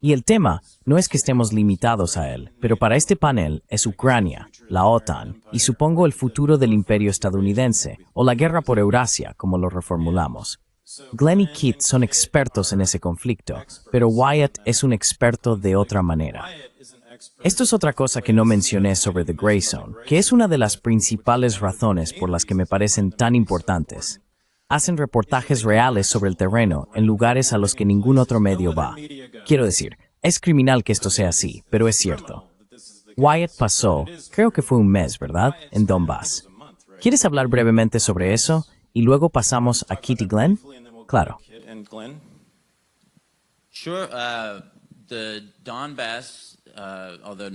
Y el tema no es que estemos limitados a él, pero para este panel es Ucrania, la OTAN y supongo el futuro del imperio estadounidense o la guerra por Eurasia, como lo reformulamos. Glenn y Kit son expertos en ese conflicto, pero Wyatt es un experto de otra manera. Esto es otra cosa que no mencioné sobre The Gray Zone, que es una de las principales razones por las que me parecen tan importantes. Hacen reportajes reales sobre el terreno en lugares a los que ningún otro medio va. Quiero decir, es criminal que esto sea así, pero es cierto. Wyatt pasó, creo que fue un mes, ¿verdad?, en Donbass. ¿Quieres hablar brevemente sobre eso? Y luego pasamos a Kit y Glenn. Claro.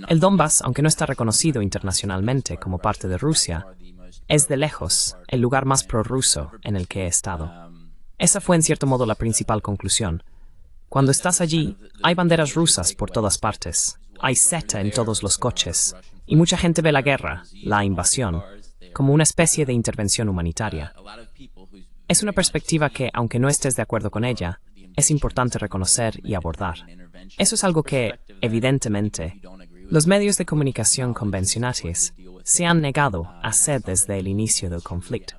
El Donbass, aunque no está reconocido internacionalmente como parte de Rusia, es de lejos el lugar más prorruso en el que he estado. Esa fue en cierto modo la principal conclusión. Cuando estás allí, hay banderas rusas por todas partes, hay SETA en todos los coches, y mucha gente ve la guerra, la invasión, como una especie de intervención humanitaria. Es una perspectiva que, aunque no estés de acuerdo con ella, es importante reconocer y abordar. Eso es algo que, evidentemente, los medios de comunicación convencionales se han negado a hacer desde el inicio del conflicto.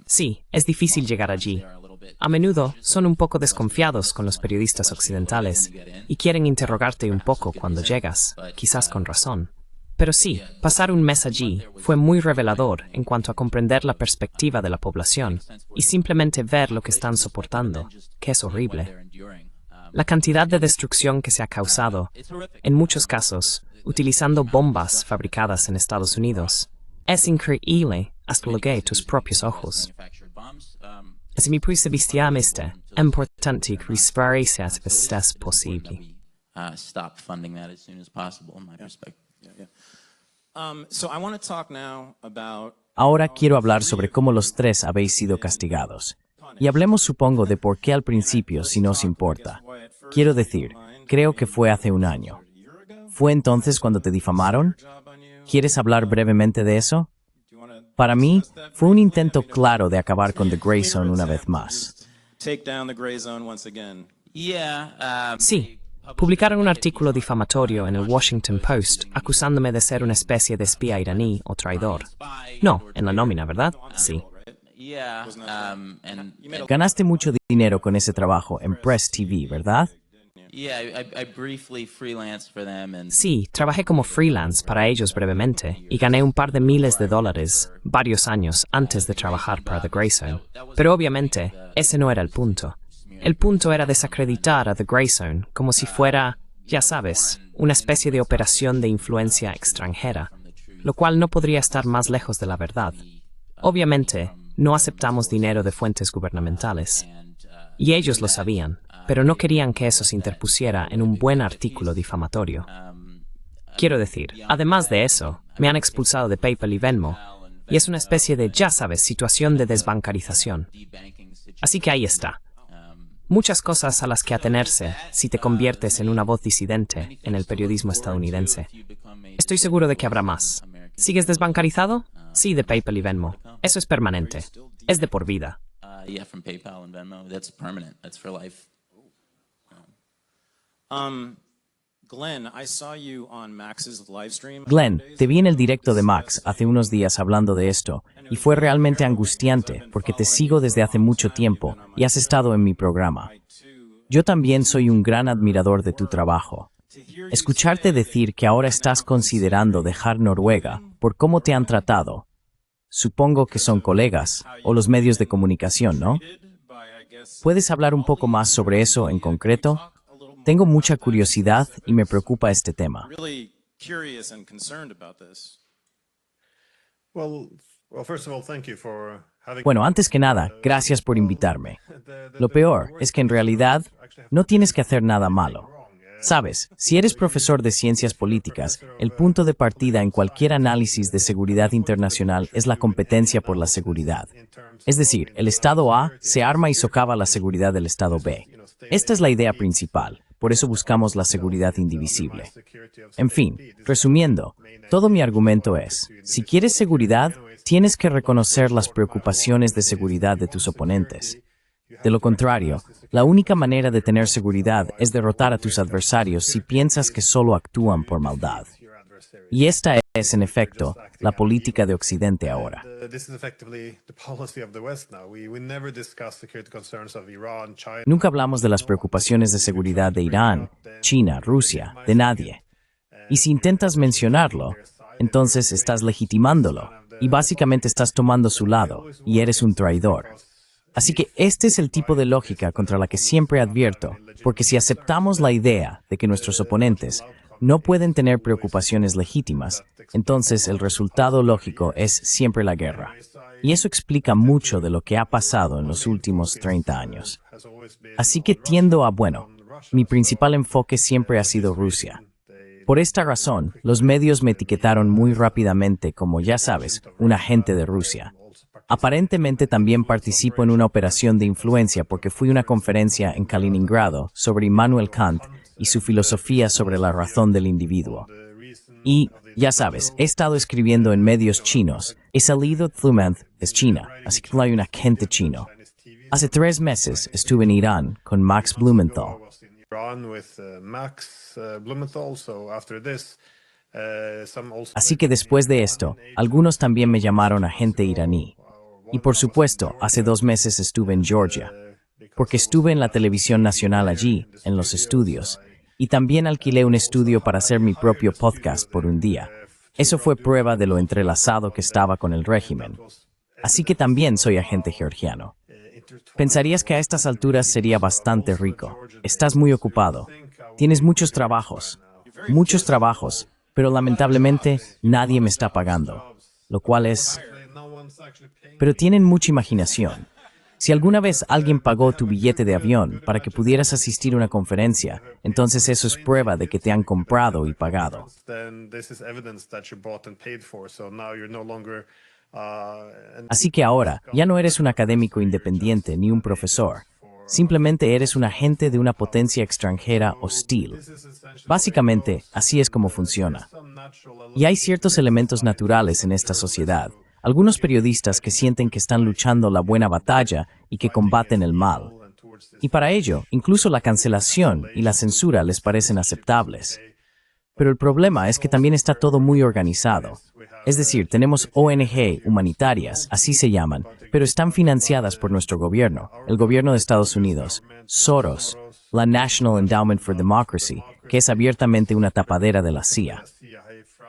Sí, es difícil llegar allí. A menudo son un poco desconfiados con los periodistas occidentales y quieren interrogarte un poco cuando llegas, quizás con razón. Pero sí, pasar un mes allí fue muy revelador en cuanto a comprender la perspectiva de la población y simplemente ver lo que están soportando, que es horrible. La cantidad de destrucción que se ha causado, en muchos casos, utilizando bombas fabricadas en Estados Unidos, es increíble hasta lo que hay tus propios ojos. Desde mi punto de vista, es importante que resuelva es posible. Ahora quiero hablar sobre cómo los tres habéis sido castigados. Y hablemos, supongo, de por qué al principio, si no os importa. Quiero decir, creo que fue hace un año. ¿Fue entonces cuando te difamaron? ¿Quieres hablar brevemente de eso? Para mí, fue un intento claro de acabar con The Gray Zone una vez más. Sí, publicaron un artículo difamatorio en el Washington Post acusándome de ser una especie de espía iraní o traidor. No, en la nómina, ¿verdad? Sí. Ganaste mucho dinero con ese trabajo en Press TV, ¿verdad? Sí, trabajé como freelance para ellos brevemente y gané un par de miles de dólares varios años antes de trabajar para The Gray Zone. Pero obviamente, ese no era el punto. El punto era desacreditar a The Gray Zone como si fuera, ya sabes, una especie de operación de influencia extranjera, lo cual no podría estar más lejos de la verdad. Obviamente, no aceptamos dinero de fuentes gubernamentales. Y ellos lo sabían, pero no querían que eso se interpusiera en un buen artículo difamatorio. Quiero decir, además de eso, me han expulsado de PayPal y Venmo, y es una especie de, ya sabes, situación de desbancarización. Así que ahí está. Muchas cosas a las que atenerse si te conviertes en una voz disidente en el periodismo estadounidense. Estoy seguro de que habrá más. ¿Sigues desbancarizado? Sí, de PayPal y Venmo. Eso es permanente. Es de por vida. Glenn, te vi en el directo de Max hace unos días hablando de esto, y fue realmente angustiante porque te sigo desde hace mucho tiempo y has estado en mi programa. Yo también soy un gran admirador de tu trabajo. Escucharte decir que ahora estás considerando dejar Noruega por cómo te han tratado, supongo que son colegas o los medios de comunicación, ¿no? ¿Puedes hablar un poco más sobre eso en concreto? Tengo mucha curiosidad y me preocupa este tema. Bueno, antes que nada, gracias por invitarme. Lo peor es que en realidad no tienes que hacer nada malo. Sabes, si eres profesor de ciencias políticas, el punto de partida en cualquier análisis de seguridad internacional es la competencia por la seguridad. Es decir, el Estado A se arma y socava la seguridad del Estado B. Esta es la idea principal. por eso buscamos la seguridad indivisible. En fin, resumiendo, todo mi argumento es, si quieres seguridad, tienes que reconocer las preocupaciones de seguridad de tus oponentes. De lo contrario, la única manera de tener seguridad es derrotar a tus adversarios si piensas que solo actúan por maldad. Y esta es, en efecto, la política de Occidente ahora. Nunca hablamos de las preocupaciones de seguridad de Irán, China, Rusia, de nadie. Y si intentas mencionarlo, entonces estás legitimándolo, y básicamente estás tomando su lado, y eres un traidor. Así que este es el tipo de lógica contra la que siempre advierto, porque si aceptamos la idea de que nuestros oponentes no pueden tener preocupaciones legítimas, entonces el resultado lógico es siempre la guerra. Y eso explica mucho de lo que ha pasado en los últimos 30 años. Así que tiendo a, mi principal enfoque siempre ha sido Rusia. Por esta razón, los medios me etiquetaron muy rápidamente como, ya sabes, un agente de Rusia. Aparentemente también participo en una operación de influencia porque fui a una conferencia en Kaliningrado sobre Immanuel Kant y su filosofía sobre la razón del individuo. Y, ya sabes, he estado escribiendo en medios chinos. He salido, Tlumenth es China, así que no hay un agente chino. Hace 3 meses estuve en Irán con Max Blumenthal. Así que después de esto, algunos también me llamaron agente iraní. Y por supuesto, hace 2 meses estuve en Georgia, porque estuve en la televisión nacional allí, en los estudios, y también alquilé un estudio para hacer mi propio podcast por un día. Eso fue prueba de lo entrelazado que estaba con el régimen. Así que también soy agente georgiano. Pensarías que a estas alturas sería bastante rico. Estás muy ocupado. Tienes muchos trabajos, pero lamentablemente nadie me está pagando, lo cual es... Pero tienen mucha imaginación. Si alguna vez alguien pagó tu billete de avión para que pudieras asistir a una conferencia, entonces eso es prueba de que te han comprado y pagado. Así que ahora, ya no eres un académico independiente ni un profesor. Simplemente eres un agente de una potencia extranjera hostil. Básicamente, así es como funciona. Y hay ciertos elementos naturales en esta sociedad. Algunos periodistas que sienten que están luchando la buena batalla y que combaten el mal. Y para ello, incluso la cancelación y la censura les parecen aceptables. Pero el problema es que también está todo muy organizado. Es decir, tenemos ONG humanitarias, así se llaman, pero están financiadas por nuestro gobierno, el gobierno de Estados Unidos, Soros, la National Endowment for Democracy, que es abiertamente una tapadera de la CIA.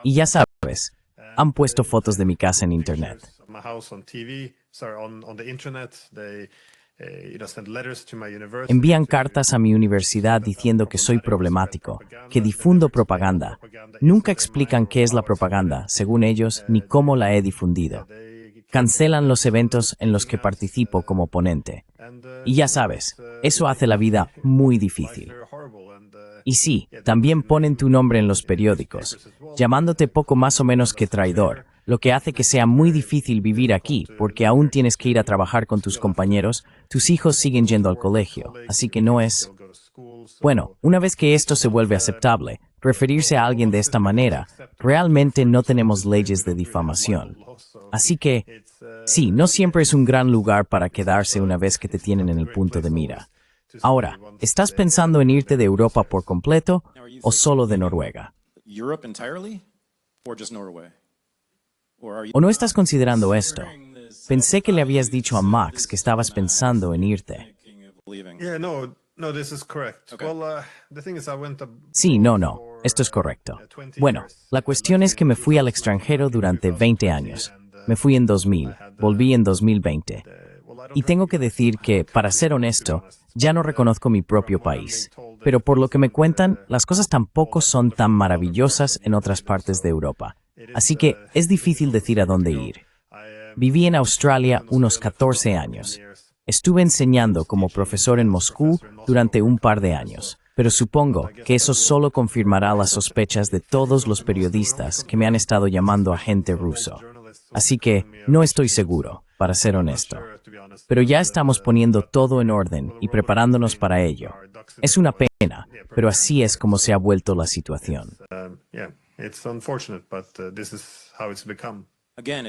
Y ya sabes, han puesto fotos de mi casa en Internet. Envían cartas a mi universidad diciendo que soy problemático, que difundo propaganda. Nunca explican qué es la propaganda, según ellos, ni cómo la he difundido. Cancelan los eventos en los que participo como ponente. Y ya sabes, eso hace la vida muy difícil. Y sí, también ponen tu nombre en los periódicos, llamándote poco más o menos que traidor, lo que hace que sea muy difícil vivir aquí porque aún tienes que ir a trabajar con tus compañeros, tus hijos siguen yendo al colegio, así que no es... Bueno, una vez que esto se vuelve aceptable, referirse a alguien de esta manera, realmente no tenemos leyes de difamación. Así que, sí, no siempre es un gran lugar para quedarse una vez que te tienen en el punto de mira. Ahora, ¿estás pensando en irte de Europa por completo o solo de Noruega? ¿O no estás considerando esto? Pensé que le habías dicho a Max que estabas pensando en irte. Sí, no, esto es correcto. Bueno, la cuestión es que me fui al extranjero durante 20 años. Me fui en 2000, volví en 2020. Y tengo que decir que, para ser honesto, ya no reconozco mi propio país. Pero por lo que me cuentan, las cosas tampoco son tan maravillosas en otras partes de Europa. Así que es difícil decir a dónde ir. Viví en Australia unos 14 años. Estuve enseñando como profesor en Moscú durante un par de años. Pero supongo que eso solo confirmará las sospechas de todos los periodistas que me han estado llamando agente ruso. Así que no estoy seguro. para ser honesto. Pero ya estamos poniendo todo en orden y preparándonos para ello. Es una pena, pero así es como se ha vuelto la situación.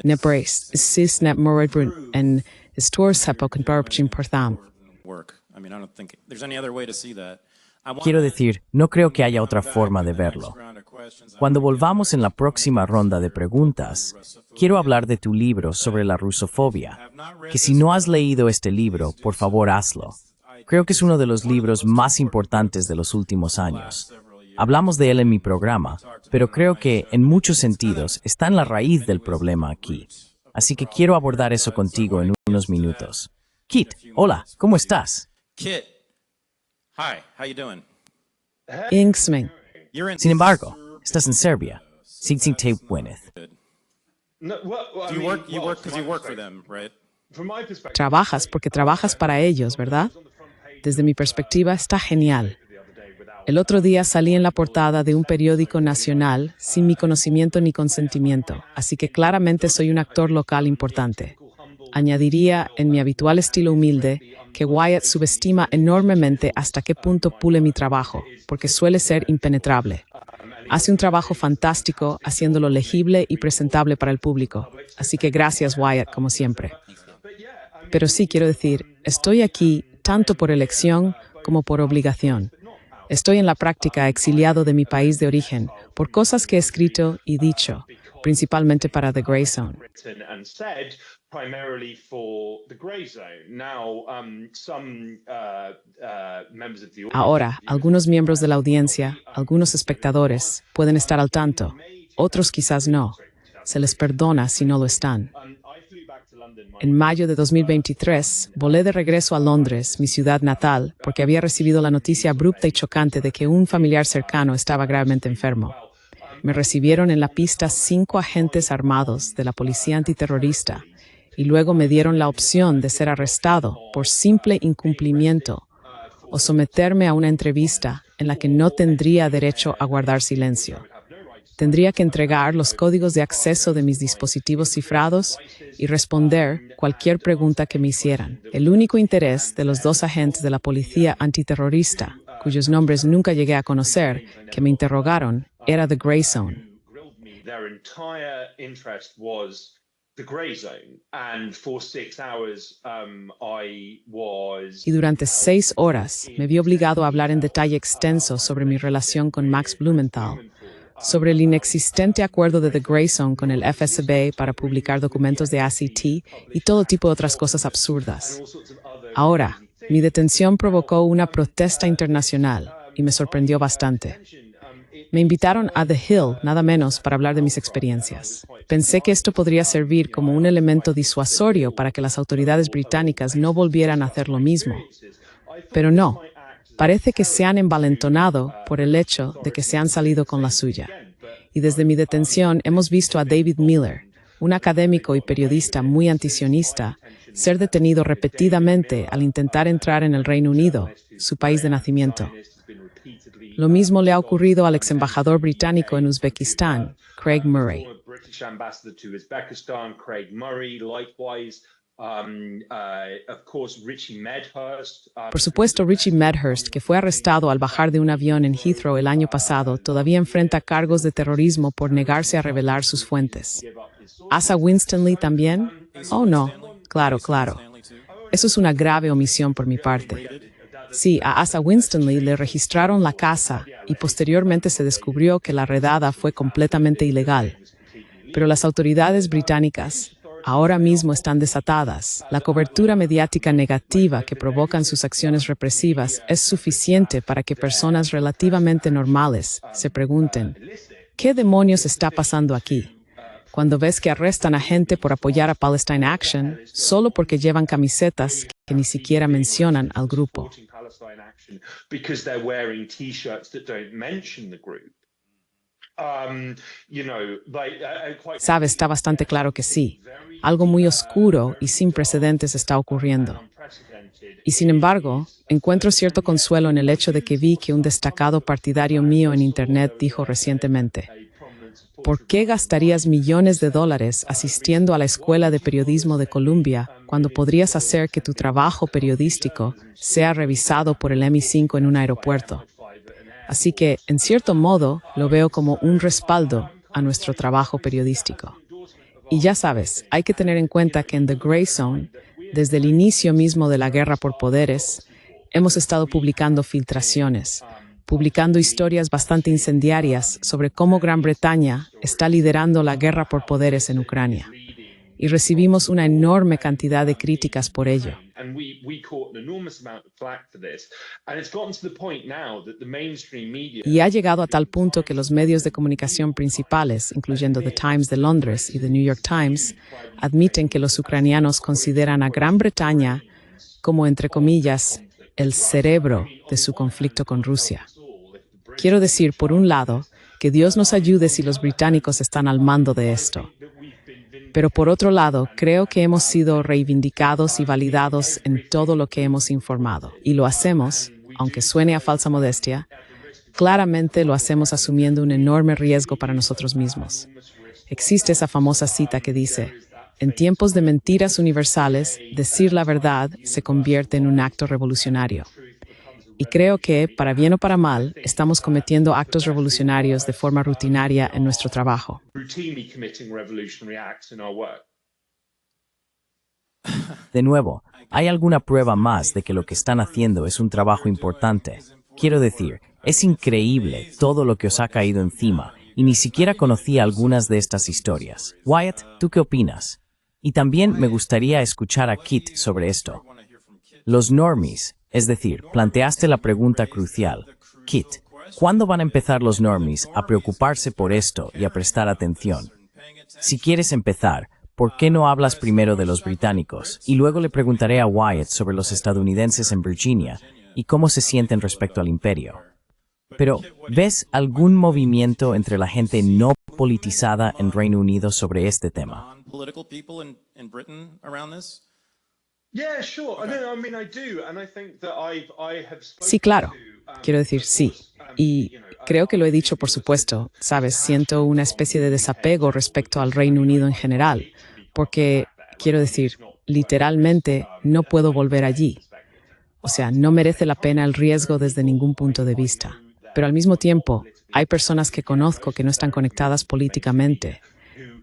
Nebres, sis moribund en stores hapok barbchin portham. Quiero decir, no creo que haya otra forma de verlo. Cuando volvamos en la próxima ronda de preguntas, quiero hablar de tu libro sobre la rusofobia, que si no has leído este libro, por favor hazlo. Creo que es uno de los libros más importantes de los últimos años. Hablamos de él en mi programa, pero creo que, en muchos sentidos, está en la raíz del problema aquí. Así que quiero abordar eso contigo en unos minutos. Kit, hola, ¿cómo estás? Kit, hi, how you doing? Inksming. Sin embargo, estás en Serbia. Sigzing te Gwyneth. You work because you work for them, right? Trabajas porque trabajas para ellos, ¿verdad? Desde mi perspectiva, está genial. El otro día salí en la portada de un periódico nacional sin mi conocimiento ni consentimiento, así que claramente soy un actor local importante. Añadiría, en mi habitual estilo humilde, que Wyatt subestima enormemente hasta qué punto pule mi trabajo, porque suele ser impenetrable. Hace un trabajo fantástico, haciéndolo legible y presentable para el público. Así que gracias, Wyatt, como siempre. Pero sí quiero decir, estoy aquí tanto por elección como por obligación. Estoy en la práctica exiliado de mi país de origen por cosas que he escrito y dicho, principalmente para The Grey Zone. Ahora, algunos miembros de la audiencia, algunos espectadores, pueden estar al tanto, otros quizás no. Se les perdona si no lo están. En mayo de 2023, volé de regreso a Londres, mi ciudad natal, porque había recibido la noticia abrupta y chocante de que un familiar cercano estaba gravemente enfermo. Me recibieron en la pista 5 agentes armados de la policía antiterrorista y luego me dieron la opción de ser arrestado por simple incumplimiento o someterme a una entrevista en la que no tendría derecho a guardar silencio. Tendría que entregar los códigos de acceso de mis dispositivos cifrados y responder cualquier pregunta que me hicieran. El único interés de los 2 agentes de la policía antiterrorista, cuyos nombres nunca llegué a conocer, que me interrogaron, era The Grey Zone. Y durante 6 horas me vi obligado a hablar en detalle extenso sobre mi relación con Max Blumenthal, sobre el inexistente acuerdo de The Grey Zone con el FSB para publicar documentos de ACT y todo tipo de otras cosas absurdas. Ahora, mi detención provocó una protesta internacional y me sorprendió bastante. Me invitaron a The Hill, nada menos, para hablar de mis experiencias. Pensé que esto podría servir como un elemento disuasorio para que las autoridades británicas no volvieran a hacer lo mismo. Pero no. Parece que se han envalentonado por el hecho de que se han salido con la suya. Y desde mi detención hemos visto a David Miller, un académico y periodista muy antisionista, ser detenido repetidamente al intentar entrar en el Reino Unido, su país de nacimiento. Lo mismo le ha ocurrido al ex embajador británico en Uzbekistán, Craig Murray. Por supuesto, Richie Medhurst, que fue arrestado al bajar de un avión en Heathrow el año pasado, todavía enfrenta cargos de terrorismo por negarse a revelar sus fuentes. ¿Asa Winstanley también? Oh, no. Claro. Eso es una grave omisión por mi parte. Sí, a Asa Winstanley le registraron la casa y posteriormente se descubrió que la redada fue completamente ilegal. Pero las autoridades británicas ahora mismo están desatadas. La cobertura mediática negativa que provocan sus acciones represivas es suficiente para que personas relativamente normales se pregunten, ¿qué demonios está pasando aquí? Cuando ves que arrestan a gente por apoyar a Palestine Action solo porque llevan camisetas que ni siquiera mencionan al grupo. Sabe, está bastante claro que sí. Algo muy oscuro y sin precedentes está ocurriendo. Y sin embargo, encuentro cierto consuelo en el hecho de que vi que un destacado partidario mío en Internet dijo recientemente, ¿por qué gastarías millones de dólares asistiendo a la Escuela de Periodismo de Columbia cuando podrías hacer que tu trabajo periodístico sea revisado por el MI5 en un aeropuerto? Así que, en cierto modo, lo veo como un respaldo a nuestro trabajo periodístico. Y ya sabes, hay que tener en cuenta que en The Gray Zone, desde el inicio mismo de la guerra por poderes, hemos estado publicando filtraciones, publicando historias bastante incendiarias sobre cómo Gran Bretaña está liderando la guerra por poderes en Ucrania. Y recibimos una enorme cantidad de críticas por ello. Y ha llegado a tal punto que los medios de comunicación principales, incluyendo The Times de Londres y The New York Times, admiten que los ucranianos consideran a Gran Bretaña como, entre comillas, el cerebro de su conflicto con Rusia. Quiero decir, por un lado, que Dios nos ayude si los británicos están al mando de esto. Pero por otro lado, creo que hemos sido reivindicados y validados en todo lo que hemos informado. Y lo hacemos, aunque suene a falsa modestia, claramente lo hacemos asumiendo un enorme riesgo para nosotros mismos. Existe esa famosa cita que dice: en tiempos de mentiras universales, decir la verdad se convierte en un acto revolucionario. Y creo que, para bien o para mal, estamos cometiendo actos revolucionarios de forma rutinaria en nuestro trabajo. De nuevo, ¿hay alguna prueba más de que lo que están haciendo es un trabajo importante? Quiero decir, es increíble todo lo que os ha caído encima, y ni siquiera conocía algunas de estas historias. Wyatt, ¿tú qué opinas? Y también me gustaría escuchar a Kit sobre esto. Los normies, es decir, planteaste la pregunta crucial. Kit, ¿cuándo van a empezar los normies a preocuparse por esto y a prestar atención? Si quieres empezar, ¿por qué no hablas primero de los británicos? Y luego le preguntaré a Wyatt sobre los estadounidenses en Virginia y cómo se sienten respecto al imperio. Pero, ¿ves algún movimiento entre la gente no politizada en Reino Unido sobre este tema? Sí, claro. Quiero decir, sí. Y creo que lo he dicho, por supuesto. Sabes, siento una especie de desapego respecto al Reino Unido en general, porque, quiero decir, literalmente no puedo volver allí. O sea, no merece la pena el riesgo desde ningún punto de vista. Pero al mismo tiempo, hay personas que conozco que no están conectadas políticamente,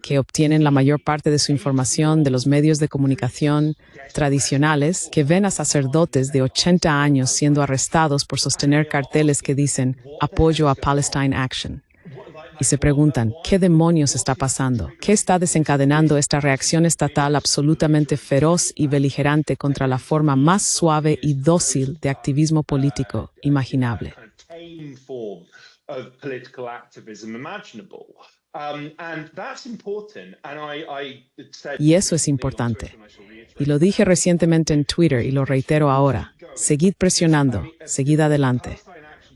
que obtienen la mayor parte de su información de los medios de comunicación tradicionales, que ven a sacerdotes de 80 años siendo arrestados por sostener carteles que dicen «Apoyo a Palestine Action». Y se preguntan, ¿qué demonios está pasando? ¿Qué está desencadenando esta reacción estatal absolutamente feroz y beligerante contra la forma más suave y dócil de activismo político imaginable? Y eso es importante. Y lo dije recientemente en Twitter y lo reitero ahora. Seguid presionando, seguid adelante.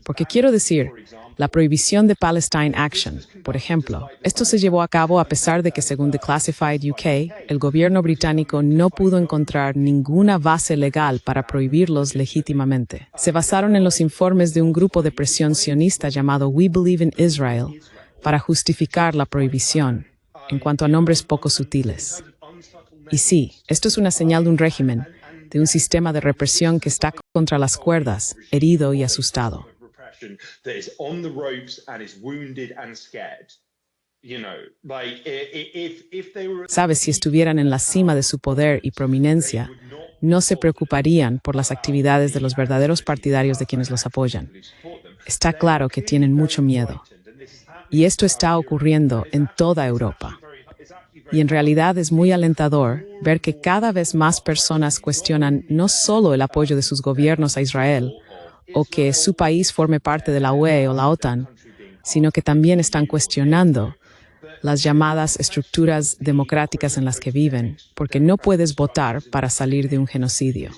Porque quiero decir, la prohibición de Palestine Action, por ejemplo, esto se llevó a cabo a pesar de que, según The Classified UK, el gobierno británico no pudo encontrar ninguna base legal para prohibirlos legítimamente. Se basaron en los informes de un grupo de presión sionista llamado We Believe in Israel para justificar la prohibición, en cuanto a nombres poco sutiles. Y sí, esto es una señal de un régimen, de un sistema de represión que está contra las cuerdas, herido y asustado. Sabes, si estuvieran en la cima de su poder y prominencia, no se preocuparían por las actividades de los verdaderos partidarios de quienes los apoyan. Está claro que tienen mucho miedo. Y esto está ocurriendo en toda Europa. Y en realidad es muy alentador ver que cada vez más personas cuestionan no solo el apoyo de sus gobiernos a Israel, o que su país forme parte de la UE o la OTAN, sino que también están cuestionando las llamadas estructuras democráticas en las que viven, porque no puedes votar para salir de un genocidio.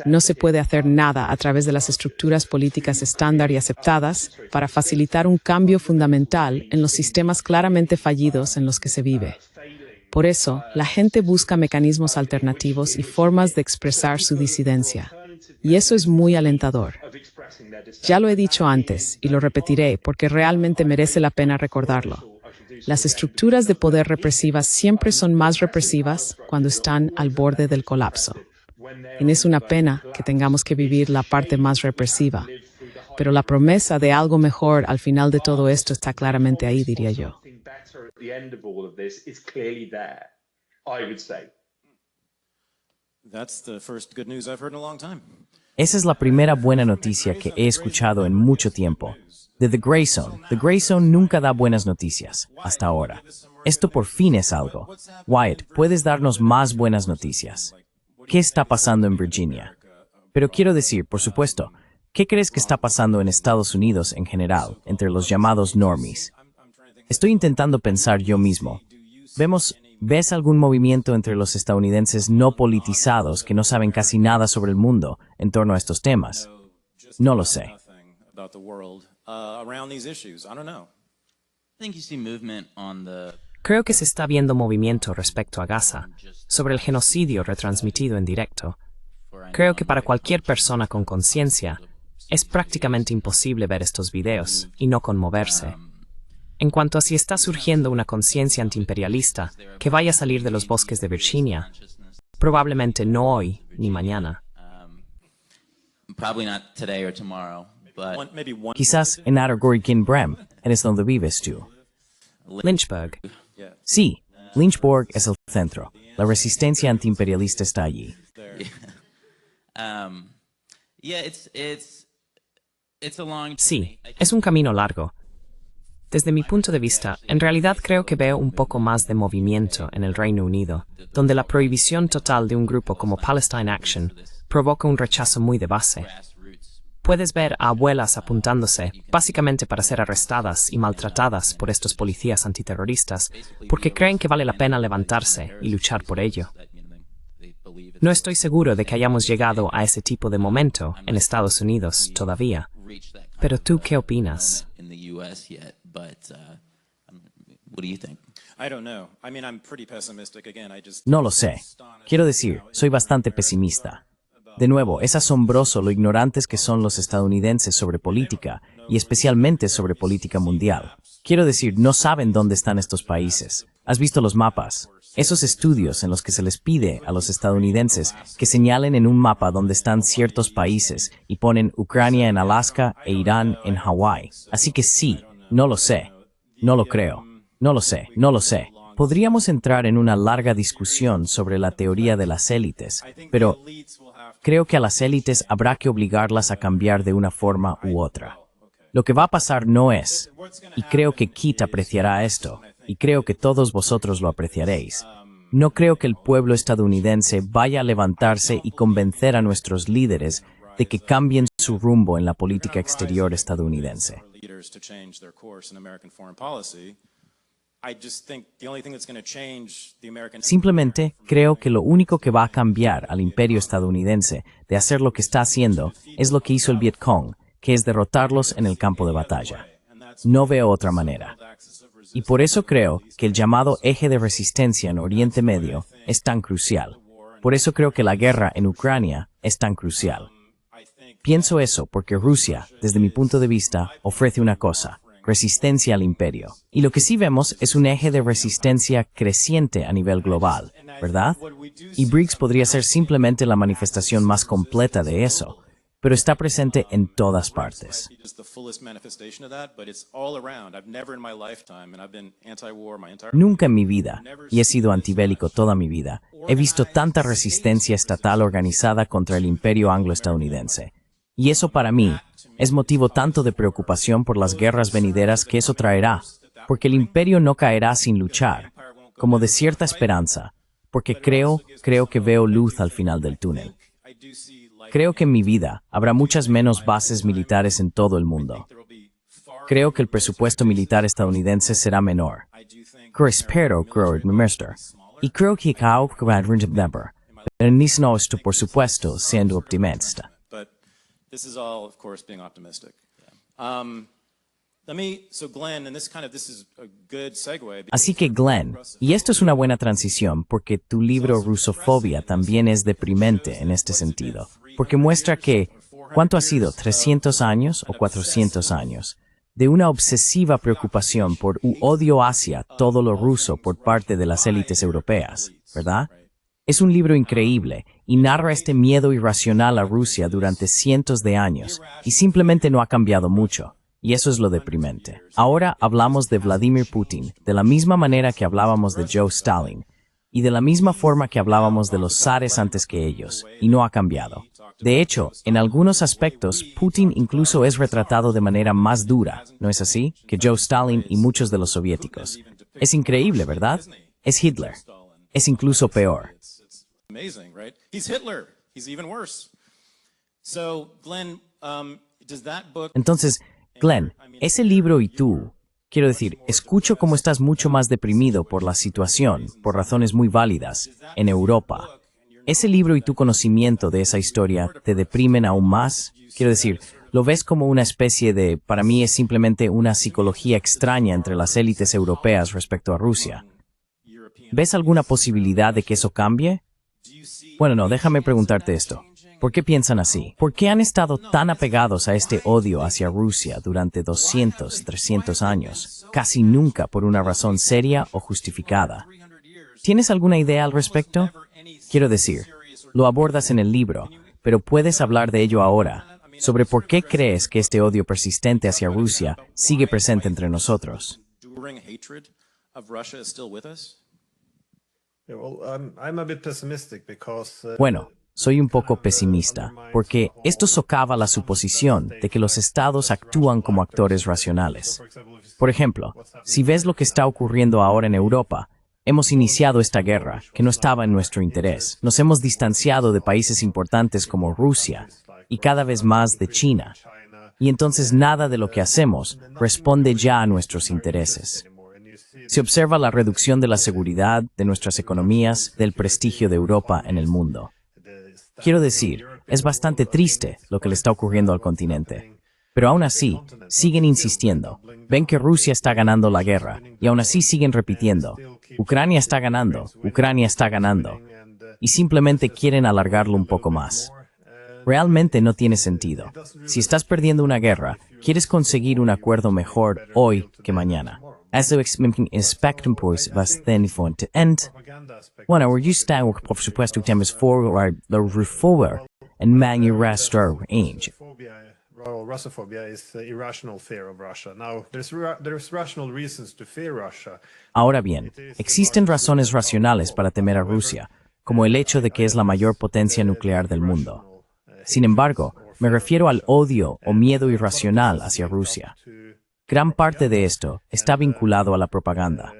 No se puede hacer nada a través de las estructuras políticas estándar y aceptadas para facilitar un cambio fundamental en los sistemas claramente fallidos en los que se vive. Por eso, la gente busca mecanismos alternativos y formas de expresar su disidencia. Y eso es muy alentador. Ya lo he dicho antes y lo repetiré porque realmente merece la pena recordarlo. Las estructuras de poder represivas siempre son más represivas cuando están al borde del colapso. Y es una pena que tengamos que vivir la parte más represiva. Pero la promesa de algo mejor al final de todo esto está claramente ahí, diría yo. Esa es la primera buena noticia que he escuchado en mucho tiempo. De The Grey Zone. The Grey Zone nunca da buenas noticias, hasta ahora. Esto por fin es algo. Wyatt, ¿puedes darnos más buenas noticias? ¿Qué está pasando en Virginia? Pero quiero decir, por supuesto, ¿qué crees que está pasando en Estados Unidos en general, entre los llamados normies? Estoy intentando pensar yo mismo. ¿Ves algún movimiento entre los estadounidenses no politizados que no saben casi nada sobre el mundo en torno a estos temas? No lo sé. Creo que se está viendo movimiento respecto a Gaza, sobre el genocidio retransmitido en directo. Creo que para cualquier persona con conciencia, es prácticamente imposible ver estos videos y no conmoverse. En cuanto a si está surgiendo una conciencia antiimperialista que vaya a salir de los bosques de Virginia, probablemente no hoy ni mañana. Quizás en Argorikinn-Brem, es donde vives tú. Lynchburg. Sí, Lynchburg es el centro. La resistencia antiimperialista está allí. Sí, es un camino largo. Desde mi punto de vista, en realidad creo que veo un poco más de movimiento en el Reino Unido, donde la prohibición total de un grupo como Palestine Action provoca un rechazo muy de base. Puedes ver a abuelas apuntándose, básicamente para ser arrestadas y maltratadas por estos policías antiterroristas, porque creen que vale la pena levantarse y luchar por ello. No estoy seguro de que hayamos llegado a ese tipo de momento en Estados Unidos todavía. Pero ¿tú qué opinas? No lo sé. Quiero decir, soy bastante pesimista. De nuevo, es asombroso lo ignorantes que son los estadounidenses sobre política, y especialmente sobre política mundial. Quiero decir, no saben dónde están estos países. ¿Has visto los mapas? Esos estudios en los que se les pide a los estadounidenses que señalen en un mapa dónde están ciertos países y ponen Ucrania en Alaska e Irán en Hawái. Así que sí, no lo sé. No lo creo. No lo sé. Podríamos entrar en una larga discusión sobre la teoría de las élites, pero creo que a las élites habrá que obligarlas a cambiar de una forma u otra. Lo que va a pasar no es, y creo que Kit apreciará esto, y creo que todos vosotros lo apreciaréis. No creo que el pueblo estadounidense vaya a levantarse y convencer a nuestros líderes de que cambien su rumbo en la política exterior estadounidense. Simplemente creo que lo único que va a cambiar al imperio estadounidense de hacer lo que está haciendo es lo que hizo el Vietcong, que es derrotarlos en el campo de batalla. No veo otra manera. Y por eso creo que el llamado eje de resistencia en Oriente Medio es tan crucial. Por eso creo que la guerra en Ucrania es tan crucial. Pienso eso porque Rusia, desde mi punto de vista, ofrece una cosa: resistencia al imperio. Y lo que sí vemos es un eje de resistencia creciente a nivel global, ¿verdad? Y BRICS podría ser simplemente la manifestación más completa de eso, pero está presente en todas partes. Nunca en mi vida, y he sido antibélico toda mi vida, he visto tanta resistencia estatal organizada contra el imperio anglo-estadounidense. Y eso para mí es motivo tanto de preocupación por las guerras venideras que eso traerá, porque el imperio no caerá sin luchar, como de cierta esperanza, porque creo que veo luz al final del túnel. Creo que en mi vida habrá muchas menos bases militares en todo el mundo. Creo que el presupuesto militar estadounidense será menor. Espero, y creo que pero no estoy, por supuesto, siendo optimista. This is all, of course, being optimistic. Así que Glenn, y esto es una buena transición porque tu libro Rusofobia también es deprimente en este sentido. porque muestra que, ¿cuánto ha sido? ¿300 años o 400 años? De una obsesiva preocupación por u odio hacia todo lo ruso por parte de las élites europeas, ¿verdad? Es un libro increíble y narra este miedo irracional a Rusia durante cientos de años y simplemente no ha cambiado mucho. Y eso es lo deprimente. Ahora hablamos de Vladimir Putin, de la misma manera que hablábamos de Joe Stalin, y de la misma forma que hablábamos de los zares antes que ellos, y no ha cambiado. De hecho, en algunos aspectos, Putin incluso es retratado de manera más dura, ¿no es así?, que Joe Stalin y muchos de los soviéticos. Es increíble, ¿verdad? Es Hitler. Es incluso peor. Amazing, right? He's Hitler. He's even worse. So, Glenn, does that book... Entonces, Glenn, ese libro y tú, quiero decir, escucho cómo estás mucho más deprimido por la situación, por razones muy válidas, en Europa. ¿Ese libro y tu conocimiento de esa historia te deprimen aún más? Quiero decir, ¿lo ves como una especie de, para mí es simplemente una psicología extraña entre las élites europeas respecto a Rusia? ¿Ves alguna posibilidad de que eso cambie? Bueno, no, déjame preguntarte esto. ¿Por qué piensan así? ¿Por qué han estado tan apegados a este odio hacia Rusia durante 200, 300 años? Casi nunca por una razón seria o justificada. ¿Tienes alguna idea al respecto? Quiero decir, lo abordas en el libro, pero puedes hablar de ello ahora, sobre por qué crees que este odio persistente hacia Rusia sigue presente entre nosotros. Bueno, soy un poco pesimista, porque esto socava la suposición de que los estados actúan como actores racionales. Por ejemplo, si ves lo que está ocurriendo ahora en Europa, hemos iniciado esta guerra, que no estaba en nuestro interés. Nos hemos distanciado de países importantes como Rusia, y cada vez más de China. Y entonces nada de lo que hacemos responde ya a nuestros intereses. Se observa la reducción de la seguridad, de nuestras economías, del prestigio de Europa en el mundo. Quiero decir, es bastante triste lo que le está ocurriendo al continente. Pero aún así, siguen insistiendo. Ven que Rusia está ganando la guerra, y aún así siguen repitiendo. Ucrania está ganando, Ucrania está ganando. Y simplemente quieren alargarlo un poco más. Realmente no tiene sentido. Si estás perdiendo una guerra, quieres conseguir un acuerdo mejor hoy que mañana. Also expecten pues bastante fuerte end. Bueno, were you staying with por supuesto temas for the reformer and manufacture range. Russophobia is the irrational fear of Russia. Now, there's rational reasons to fear Russia. Ahora bien, existen razones racionales para temer a Rusia, como el hecho de que es la mayor potencia nuclear del mundo. Sin embargo, me refiero al odio o miedo irracional hacia Rusia. Gran parte de esto está vinculado a la propaganda.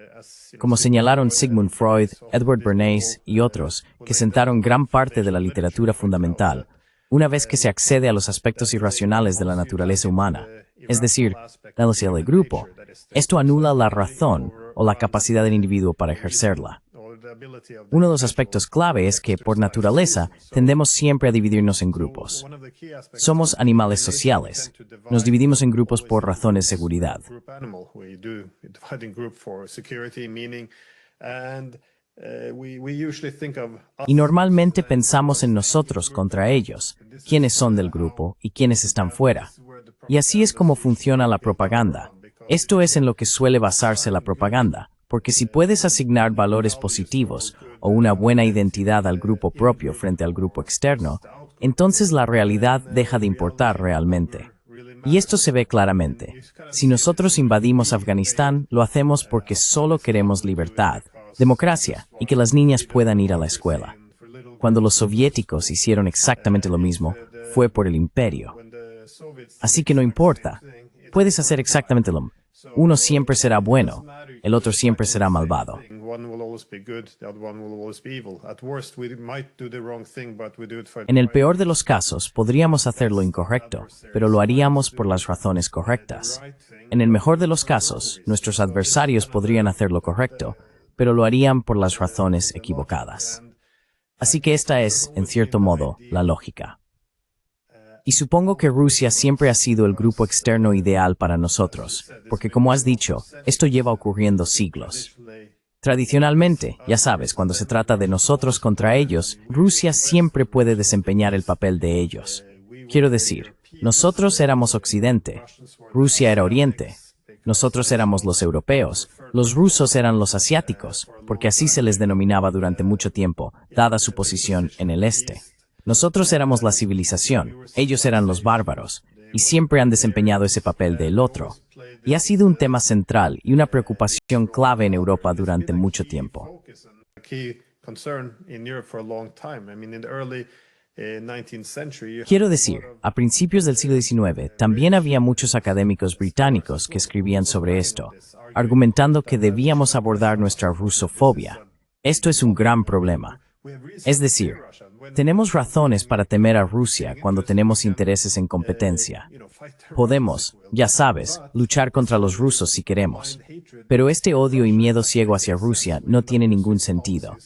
Como señalaron Sigmund Freud, Edward Bernays y otros, que sentaron gran parte de la literatura fundamental, una vez que se accede a los aspectos irracionales de la naturaleza humana, es decir, la necesidad del grupo, esto anula la razón o la capacidad del individuo para ejercerla. Uno de los aspectos clave es que, por naturaleza, tendemos siempre a dividirnos en grupos. Somos animales sociales. Nos dividimos en grupos por razones de seguridad. Y normalmente pensamos en nosotros contra ellos, quiénes son del grupo y quiénes están fuera. Y así es como funciona la propaganda. Esto es en lo que suele basarse la propaganda, porque si puedes asignar valores positivos o una buena identidad al grupo propio frente al grupo externo, entonces la realidad deja de importar realmente. Y esto se ve claramente. Si nosotros invadimos Afganistán, lo hacemos porque solo queremos libertad, democracia y que las niñas puedan ir a la escuela. Cuando los soviéticos hicieron exactamente lo mismo, fue por el imperio. Así que no importa. Puedes hacer exactamente lo mismo. Uno siempre será bueno, el otro siempre será malvado. En el peor de los casos, podríamos hacer lo incorrecto, pero lo haríamos por las razones correctas. En el mejor de los casos, nuestros adversarios podrían hacer lo correcto, pero lo harían por las razones equivocadas. Así que esta es, en cierto modo, la lógica. Y supongo que Rusia siempre ha sido el grupo externo ideal para nosotros, porque como has dicho, esto lleva ocurriendo siglos. Tradicionalmente, ya sabes, cuando se trata de nosotros contra ellos, Rusia siempre puede desempeñar el papel de ellos. Quiero decir, nosotros éramos Occidente, Rusia era Oriente, nosotros éramos los europeos, los rusos eran los asiáticos, porque así se les denominaba durante mucho tiempo, dada su posición en el este. Nosotros éramos la civilización, ellos eran los bárbaros, y siempre han desempeñado ese papel del otro. Y ha sido un tema central y una preocupación clave en Europa durante mucho tiempo. Quiero decir, a principios del siglo XIX también había muchos académicos británicos que escribían sobre esto, argumentando que debíamos abordar nuestra rusofobia. Esto es un gran problema. Es decir, tenemos razones para temer a Rusia cuando tenemos intereses en competencia. Podemos, ya sabes, luchar contra los rusos si queremos. Pero este odio y miedo ciego hacia Rusia no tiene ningún sentido.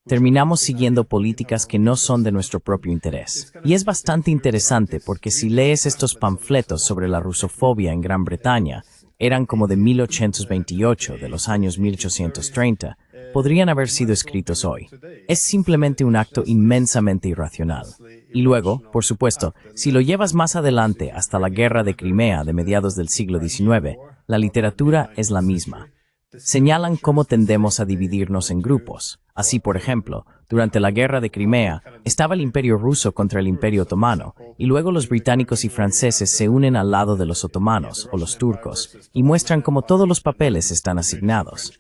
Terminamos siguiendo políticas que no son de nuestro propio interés. Y es bastante interesante porque si lees estos panfletos sobre la rusofobia en Gran Bretaña, eran como de 1828, de los años 1830, podrían haber sido escritos hoy. Es simplemente un acto inmensamente irracional. Y luego, por supuesto, si lo llevas más adelante hasta la Guerra de Crimea de mediados del siglo XIX, la literatura es la misma. Señalan cómo tendemos a dividirnos en grupos. Así, por ejemplo, durante la Guerra de Crimea, estaba el Imperio ruso contra el Imperio otomano, y luego los británicos y franceses se unen al lado de los otomanos, o los turcos, y muestran cómo todos los papeles están asignados.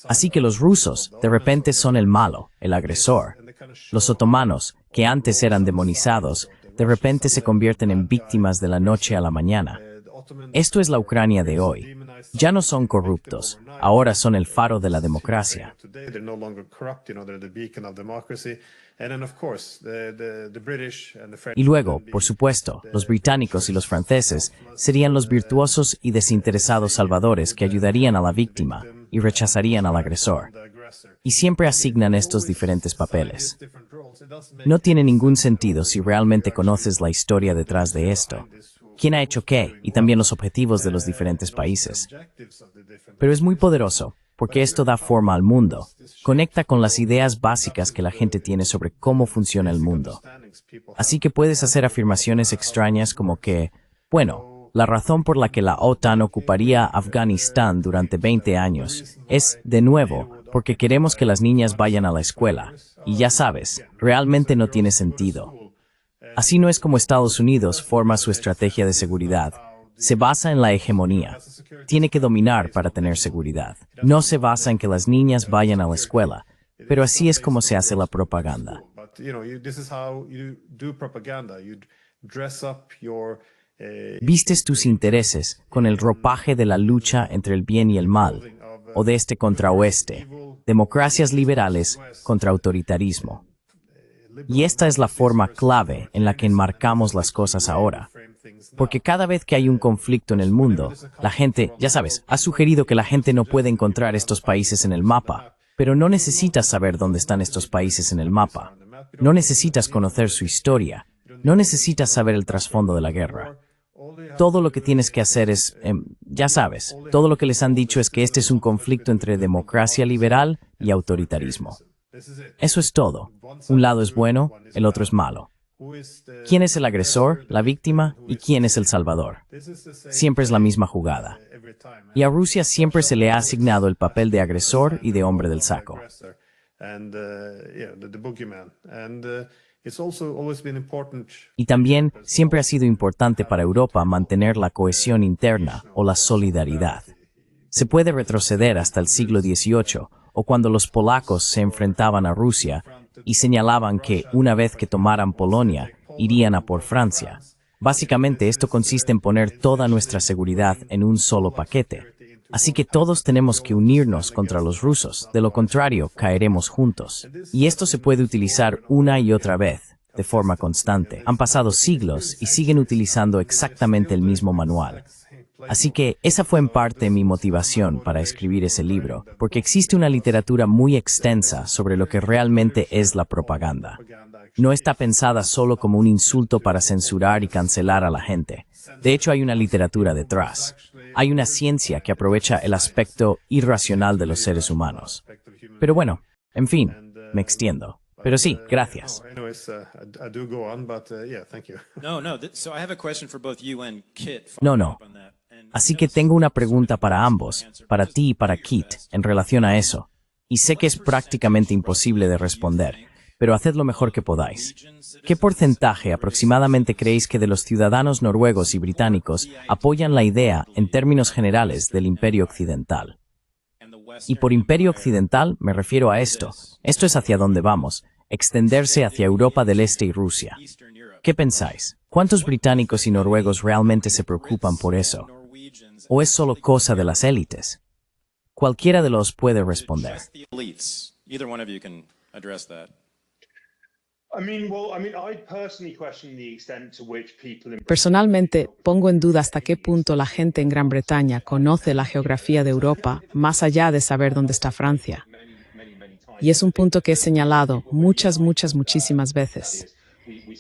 Así que los rusos, de repente, son el malo, el agresor. Los otomanos, que antes eran demonizados, de repente se convierten en víctimas de la noche a la mañana. Esto es la Ucrania de hoy. Ya no son corruptos, ahora son el faro de la democracia. Y luego, por supuesto, los británicos y los franceses serían los virtuosos y desinteresados salvadores que ayudarían a la víctima y rechazarían al agresor. Y siempre asignan estos diferentes papeles. No tiene ningún sentido si realmente conoces la historia detrás de esto. ¿Quién ha hecho qué? Y también los objetivos de los diferentes países. Pero es muy poderoso, porque esto da forma al mundo. Conecta con las ideas básicas que la gente tiene sobre cómo funciona el mundo. Así que puedes hacer afirmaciones extrañas como que, bueno, la razón por la que la OTAN ocuparía Afganistán durante 20 años es, de nuevo, porque queremos que las niñas vayan a la escuela. Y ya sabes, realmente no tiene sentido. Así no es como Estados Unidos forma su estrategia de seguridad. Se basa en la hegemonía. Tiene que dominar para tener seguridad. No se basa en que las niñas vayan a la escuela, pero así es como se hace la propaganda. Vistes tus intereses con el ropaje de la lucha entre el bien y el mal, o de este contra oeste, democracias liberales contra autoritarismo. Y esta es la forma clave en la que enmarcamos las cosas ahora. Porque cada vez que hay un conflicto en el mundo, la gente, ya sabes, ha sugerido que la gente no puede encontrar estos países en el mapa, pero no necesitas saber dónde están estos países en el mapa. No necesitas conocer su historia, no necesitas saber el trasfondo de la guerra. Todo lo que tienes que hacer es, ya sabes, todo lo que les han dicho es que este es un conflicto entre democracia liberal y autoritarismo. Eso es todo. Un lado es bueno, el otro es malo. ¿Quién es el agresor, la víctima y quién es el salvador? Siempre es la misma jugada. Y a Rusia siempre se le ha asignado el papel de agresor y de hombre del saco. Y también siempre ha sido importante para Europa mantener la cohesión interna o la solidaridad. Se puede retroceder hasta el siglo XVIII, o cuando los polacos se enfrentaban a Rusia y señalaban que, una vez que tomaran Polonia, irían a por Francia. Básicamente esto consiste en poner toda nuestra seguridad en un solo paquete. Así que todos tenemos que unirnos contra los rusos, de lo contrario caeremos juntos. Y esto se puede utilizar una y otra vez, de forma constante. Han pasado siglos y siguen utilizando exactamente el mismo manual. Así que esa fue en parte mi motivación para escribir ese libro, porque existe una literatura muy extensa sobre lo que realmente es la propaganda. No está pensada solo como un insulto para censurar y cancelar a la gente. De hecho, hay una literatura detrás. Hay una ciencia que aprovecha el aspecto irracional de los seres humanos. Pero bueno, en fin, me extiendo. Pero sí, gracias. Anyways, I do go on, but yeah, thank you. So I have a question for both you and Kit. No. Así que tengo una pregunta para ambos, para ti y para Kit, en relación a eso. Y sé que es prácticamente imposible de responder, pero haced lo mejor que podáis. ¿Qué porcentaje aproximadamente creéis que de los ciudadanos noruegos y británicos apoyan la idea, en términos generales, del Imperio Occidental? Y por Imperio Occidental me refiero a esto. Esto es hacia donde vamos, extenderse hacia Europa del Este y Rusia. ¿Qué pensáis? ¿Cuántos británicos y noruegos realmente se preocupan por eso? ¿O es solo cosa de las élites? Cualquiera de los puede responder. Either one of you can address that. Personalmente, pongo en duda hasta qué punto la gente en Gran Bretaña conoce la geografía de Europa, más allá de saber dónde está Francia. Y es un punto que he señalado muchísimas veces.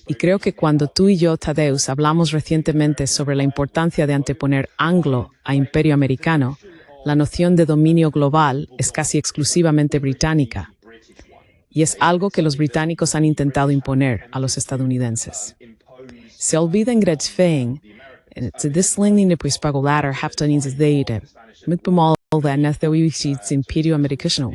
Y creo que cuando tú y yo, Tadeusz, hablamos recientemente sobre la importancia de anteponer anglo a imperio americano, la noción de dominio global es casi exclusivamente británica. Y es algo que los británicos han intentado imponer a los estadounidenses. Se olvida en Gretsfeing, en dislinning de prispagolater haftonins de mit bemal de nathewishits imperio americano.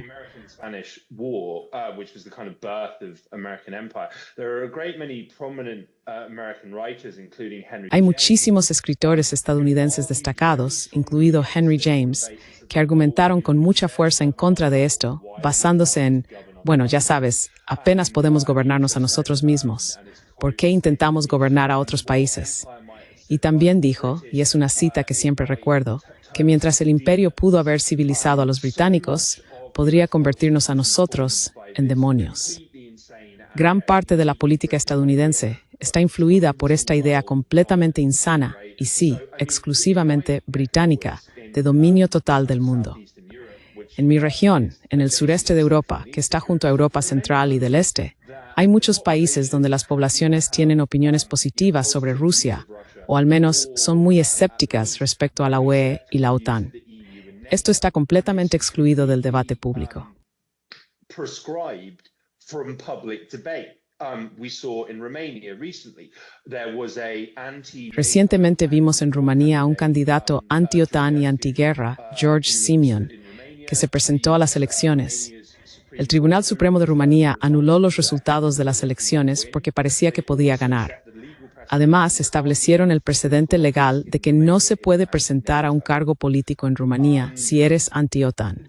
Spanish War, which was the kind of birth of American empire. There are a great many prominent American writers, including Henry. Hay muchísimos escritores estadounidenses destacados, incluido Henry James, que argumentaron con mucha fuerza en contra de esto, basándose en, bueno, ya sabes, apenas podemos gobernarnos a nosotros mismos. ¿Por qué intentamos gobernar a otros países? Y también dijo, y es una cita que siempre recuerdo, que mientras el imperio pudo haber civilizado a los británicos, podría convertirnos a nosotros en demonios. Gran parte de la política estadounidense está influida por esta idea completamente insana y sí, exclusivamente británica, de dominio total del mundo. En mi región, en el sureste de Europa, que está junto a Europa Central y del Este, hay muchos países donde las poblaciones tienen opiniones positivas sobre Rusia, o al menos son muy escépticas respecto a la UE y la OTAN. Esto está completamente excluido del debate público. Recientemente vimos en Rumanía a un candidato anti-OTAN y antiguerra, George Simion, que se presentó a las elecciones. El Tribunal Supremo de Rumanía anuló los resultados de las elecciones porque parecía que podía ganar. Además, establecieron el precedente legal de que no se puede presentar a un cargo político en Rumanía si eres anti-OTAN.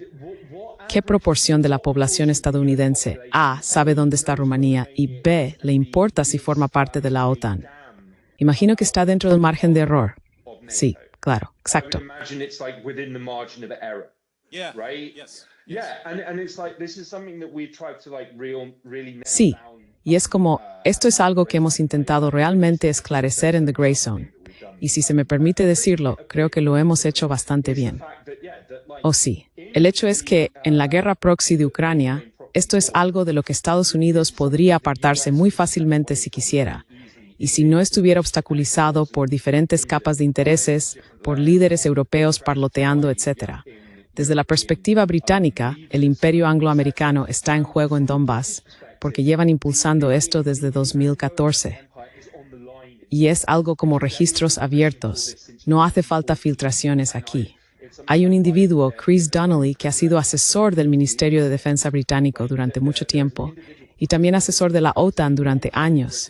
¿Qué proporción de la población estadounidense A sabe dónde está Rumanía y B le importa si forma parte de la OTAN? Imagino que está dentro del margen de error. Sí, claro, exacto. Sí, y es como, esto es algo que hemos intentado realmente esclarecer en The Grey Zone. Y si se me permite decirlo, creo que lo hemos hecho bastante bien. Oh sí, el hecho es que, en la guerra proxy de Ucrania, esto es algo de lo que Estados Unidos podría apartarse muy fácilmente si quisiera. Y si no estuviera obstaculizado por diferentes capas de intereses, por líderes europeos parloteando, etc. Desde la perspectiva británica, el imperio angloamericano está en juego en Donbass, porque llevan impulsando esto desde 2014. Y es algo como registros abiertos. No hace falta filtraciones aquí. Hay un individuo, Chris Donnelly, que ha sido asesor del Ministerio de Defensa británico durante mucho tiempo y también asesor de la OTAN durante años.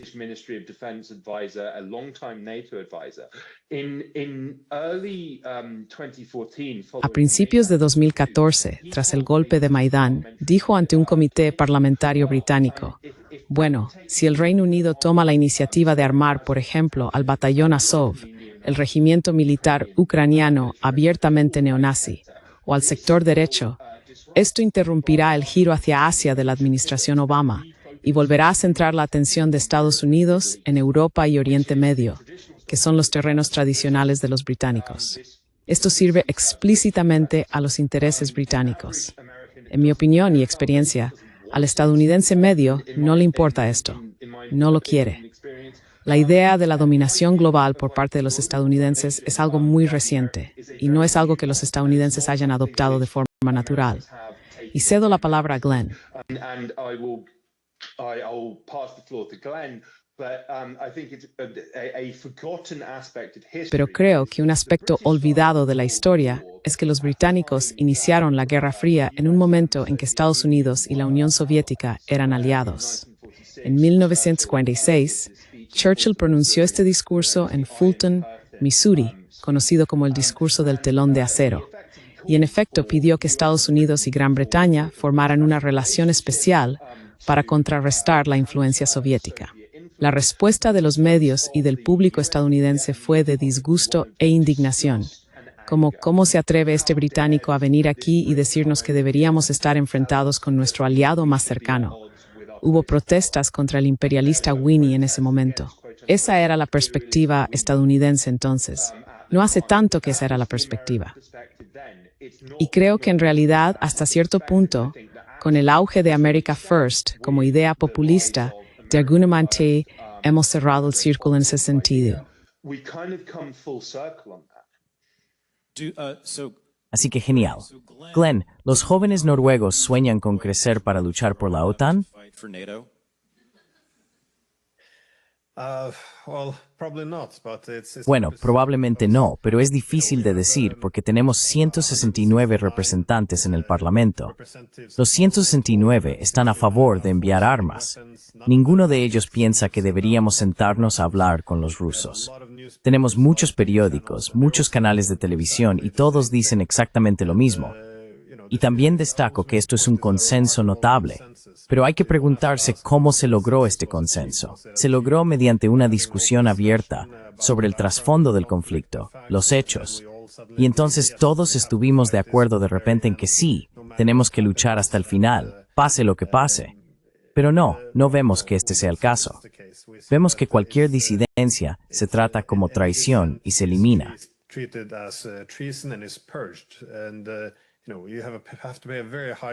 A principios de 2014, tras el golpe de Maidán, dijo ante un comité parlamentario británico, bueno, si el Reino Unido toma la iniciativa de armar, por ejemplo, al batallón Azov, el regimiento militar ucraniano abiertamente neonazi, o al sector derecho, esto interrumpirá el giro hacia Asia de la administración Obama y volverá a centrar la atención de Estados Unidos en Europa y Oriente Medio, que son los terrenos tradicionales de los británicos. Esto sirve explícitamente a los intereses británicos. En mi opinión y experiencia, al estadounidense medio no le importa esto, no lo quiere. La idea de la dominación global por parte de los estadounidenses es algo muy reciente y no es algo que los estadounidenses hayan adoptado de forma natural. Y cedo la palabra a Glenn. And I'll pass the floor to Glenn. But I think it's a forgotten aspect of history. Pero creo que un aspecto olvidado de la historia es que los británicos iniciaron la Guerra Fría en un momento en que Estados Unidos y la Unión Soviética eran aliados. En 1946, Churchill pronunció este discurso en Fulton, Missouri, conocido como el discurso del telón de acero, y en efecto pidió que Estados Unidos y Gran Bretaña formaran una relación especial para contrarrestar la influencia soviética. La respuesta de los medios y del público estadounidense fue de disgusto e indignación, como ¿cómo se atreve este británico a venir aquí y decirnos que deberíamos estar enfrentados con nuestro aliado más cercano? Hubo protestas contra el imperialista Winnie en ese momento. Esa era la perspectiva estadounidense entonces. No hace tanto que esa era la perspectiva. Y creo que en realidad, hasta cierto punto, con el auge de America First como idea populista, de alguna manera hemos cerrado el círculo en ese sentido. Así que genial. Glenn, ¿los jóvenes noruegos sueñan con crecer para luchar por la OTAN? Bueno, probablemente no, pero es difícil de decir porque tenemos 169 representantes en el Parlamento. Los 169 están a favor de enviar armas. Ninguno de ellos piensa que deberíamos sentarnos a hablar con los rusos. Tenemos muchos periódicos, muchos canales de televisión y todos dicen exactamente lo mismo. Y también destaco que esto es un consenso notable. Pero hay que preguntarse cómo se logró este consenso. Se logró mediante una discusión abierta sobre el trasfondo del conflicto, los hechos. Y entonces todos estuvimos de acuerdo de repente en que sí, tenemos que luchar hasta el final, pase lo que pase. Pero no vemos que este sea el caso. Vemos que cualquier disidencia se trata como traición y se elimina.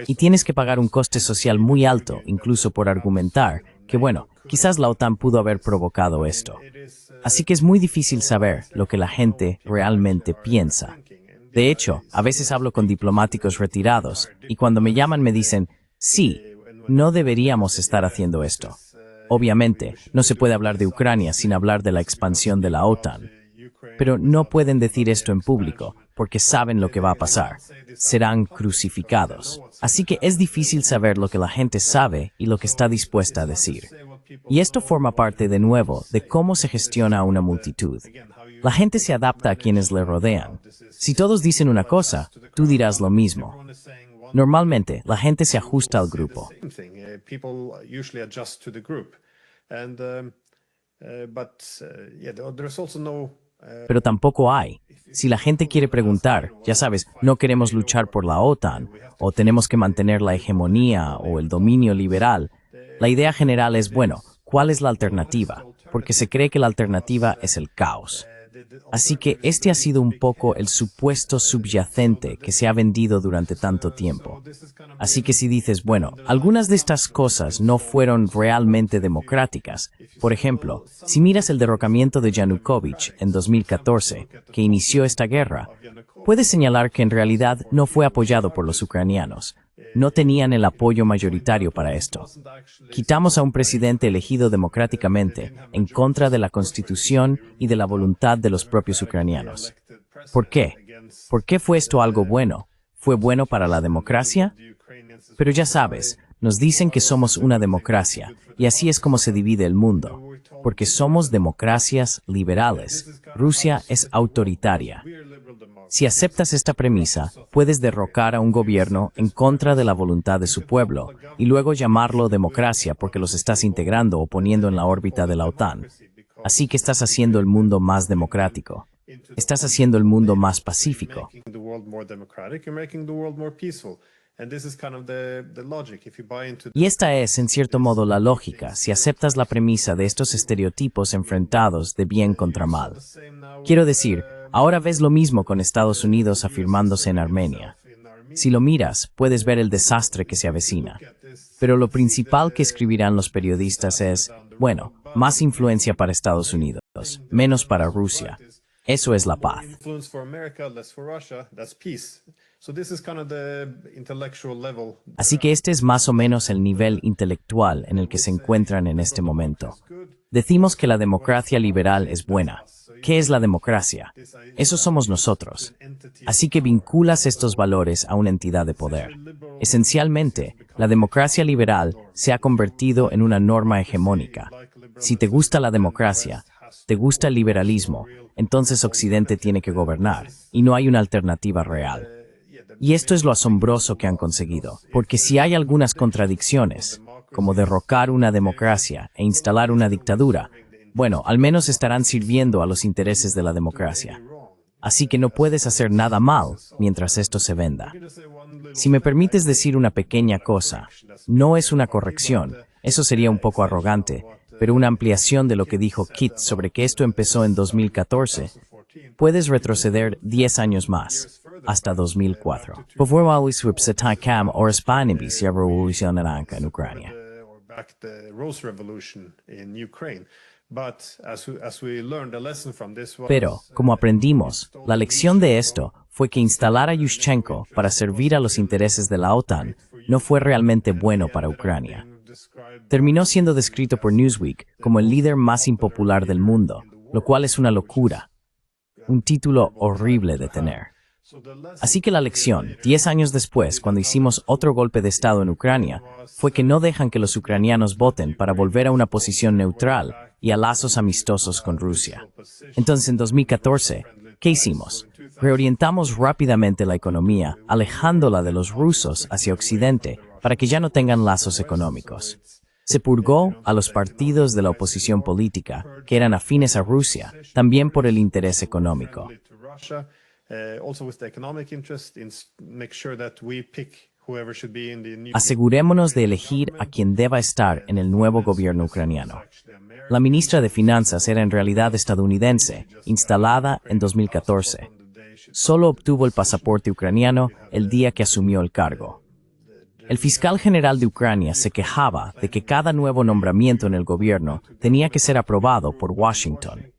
Y tienes que pagar un coste social muy alto, incluso por argumentar que, bueno, quizás la OTAN pudo haber provocado esto. Así que es muy difícil saber lo que la gente realmente piensa. De hecho, a veces hablo con diplomáticos retirados y cuando me llaman me dicen, sí, no deberíamos estar haciendo esto. Obviamente, no se puede hablar de Ucrania sin hablar de la expansión de la OTAN. Pero no pueden decir esto en público, porque saben lo que va a pasar. Serán crucificados. Así que es difícil saber lo que la gente sabe y lo que está dispuesta a decir. Y esto forma parte, de nuevo, de cómo se gestiona a una multitud. La gente se adapta a quienes le rodean. Si todos dicen una cosa, tú dirás lo mismo. Normalmente, la gente se ajusta al grupo. Pero tampoco hay. Si la gente quiere preguntar, ya sabes, no queremos luchar por la OTAN, o tenemos que mantener la hegemonía o el dominio liberal, la idea general es, bueno, ¿cuál es la alternativa? Porque se cree que la alternativa es el caos. Así que este ha sido un poco el supuesto subyacente que se ha vendido durante tanto tiempo. Así que si dices, bueno, algunas de estas cosas no fueron realmente democráticas. Por ejemplo, si miras el derrocamiento de Yanukovych en 2014, que inició esta guerra, puedes señalar que en realidad no fue apoyado por los ucranianos. No tenían el apoyo mayoritario para esto. Quitamos a un presidente elegido democráticamente en contra de la Constitución y de la voluntad de los propios ucranianos. ¿Por qué? ¿Por qué fue esto algo bueno? ¿Fue bueno para la democracia? Pero ya sabes, nos dicen que somos una democracia, y así es como se divide el mundo, porque somos democracias liberales. Rusia es autoritaria. Si aceptas esta premisa, puedes derrocar a un gobierno en contra de la voluntad de su pueblo y luego llamarlo democracia porque los estás integrando o poniendo en la órbita de la OTAN. Así que estás haciendo el mundo más democrático. Estás haciendo el mundo más pacífico. Y esta es, en cierto modo, la lógica si aceptas la premisa de estos estereotipos enfrentados de bien contra mal. Quiero decir, ahora ves lo mismo con Estados Unidos afirmándose en Armenia. Si lo miras, puedes ver el desastre que se avecina. Pero lo principal que escribirán los periodistas es, bueno, más influencia para Estados Unidos, menos para Rusia. Eso es la paz. Influence for America, less for Russia, that's peace. So this is kind of the intellectual level. Así que este es más o menos el nivel intelectual en el que se encuentran en este momento. Decimos que la democracia liberal es buena. ¿Qué es la democracia? Eso somos nosotros. Así que vinculas estos valores a una entidad de poder. Esencialmente, la democracia liberal se ha convertido en una norma hegemónica. Si te gusta la democracia, te gusta el liberalismo, entonces Occidente tiene que gobernar, y no hay una alternativa real. Y esto es lo asombroso que han conseguido, porque si hay algunas contradicciones, como derrocar una democracia e instalar una dictadura, bueno, al menos estarán sirviendo a los intereses de la democracia. Así que no puedes hacer nada mal mientras esto se venda. Si me permites decir una pequeña cosa, no es una corrección, eso sería un poco arrogante, pero una ampliación de lo que dijo Kit sobre que esto empezó en 2014, puedes retroceder 10 años más, hasta 2004. Powołali się Cam o Hispanic se revolución naranja en Ucrania. Pero, como aprendimos, la lección de esto fue que instalar a Yushchenko para servir a los intereses de la OTAN no fue realmente bueno para Ucrania. Terminó siendo descrito por Newsweek como el líder más impopular del mundo, lo cual es una locura. Un título horrible de tener. Así que la lección, 10 años después, cuando hicimos otro golpe de Estado en Ucrania, fue que no dejan que los ucranianos voten para volver a una posición neutral y a lazos amistosos con Rusia. Entonces, en 2014, ¿qué hicimos? Reorientamos rápidamente la economía, alejándola de los rusos hacia Occidente, para que ya no tengan lazos económicos. Se purgó a los partidos de la oposición política, que eran afines a Rusia, también por el interés económico. Asegurémonos de elegir a quien deba estar en el nuevo gobierno ucraniano. La ministra de Finanzas era en realidad estadounidense, instalada en 2014. Solo obtuvo el pasaporte ucraniano el día que asumió el cargo. El fiscal general de Ucrania se quejaba de que cada nuevo nombramiento en el gobierno tenía que ser aprobado por Washington.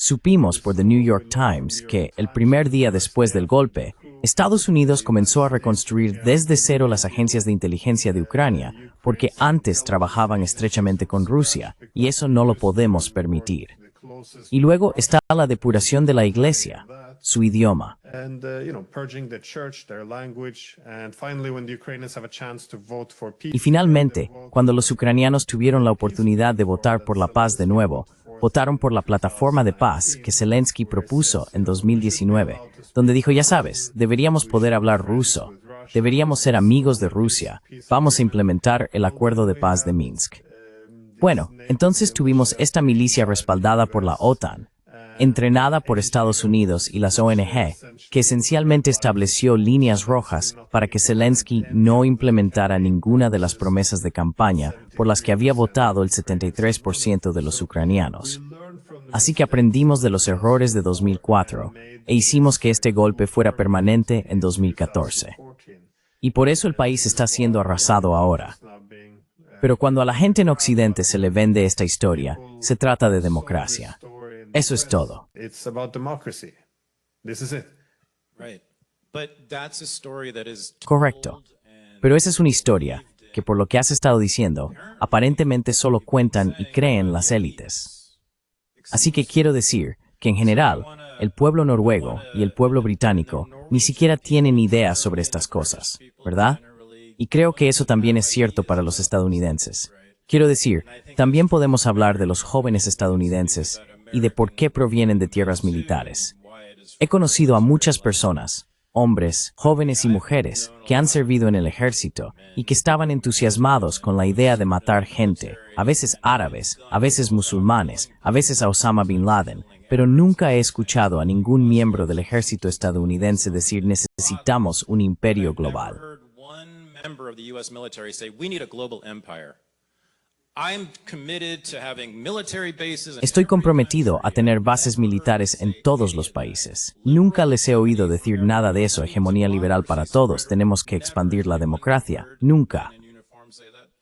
Supimos por The New York Times que, el primer día después del golpe, Estados Unidos comenzó a reconstruir desde cero las agencias de inteligencia de Ucrania, porque antes trabajaban estrechamente con Rusia, y eso no lo podemos permitir. Y luego está la depuración de la iglesia, su idioma. Y finalmente, cuando los ucranianos tuvieron la oportunidad de votar por la paz de nuevo, votaron por la plataforma de paz que Zelensky propuso en 2019, donde dijo, ya sabes, deberíamos poder hablar ruso, deberíamos ser amigos de Rusia, vamos a implementar el acuerdo de paz de Minsk. Bueno, entonces tuvimos esta milicia respaldada por la OTAN, entrenada por Estados Unidos y las ONG, que esencialmente estableció líneas rojas para que Zelensky no implementara ninguna de las promesas de campaña por las que había votado el 73% de los ucranianos. Así que aprendimos de los errores de 2004 e hicimos que este golpe fuera permanente en 2014. Y por eso el país está siendo arrasado ahora. Pero cuando a la gente en Occidente se le vende esta historia, se trata de democracia. Eso es todo. Correcto. Pero esa es una historia que, por lo que has estado diciendo, aparentemente solo cuentan y creen las élites. Así que quiero decir que en general, el pueblo noruego y el pueblo británico ni siquiera tienen idea sobre estas cosas, ¿verdad? Y creo que eso también es cierto para los estadounidenses. Quiero decir, también podemos hablar de los jóvenes estadounidenses y de por qué provienen de tierras militares. He conocido a muchas personas, hombres, jóvenes y mujeres, que han servido en el ejército y que estaban entusiasmados con la idea de matar gente, a veces árabes, a veces musulmanes, a veces a Osama Bin Laden, pero nunca he escuchado a ningún miembro del ejército estadounidense decir necesitamos un imperio global. Estoy comprometido a tener bases militares en todos los países. Nunca les he oído decir nada de eso, hegemonía liberal para todos, tenemos que expandir la democracia. Nunca.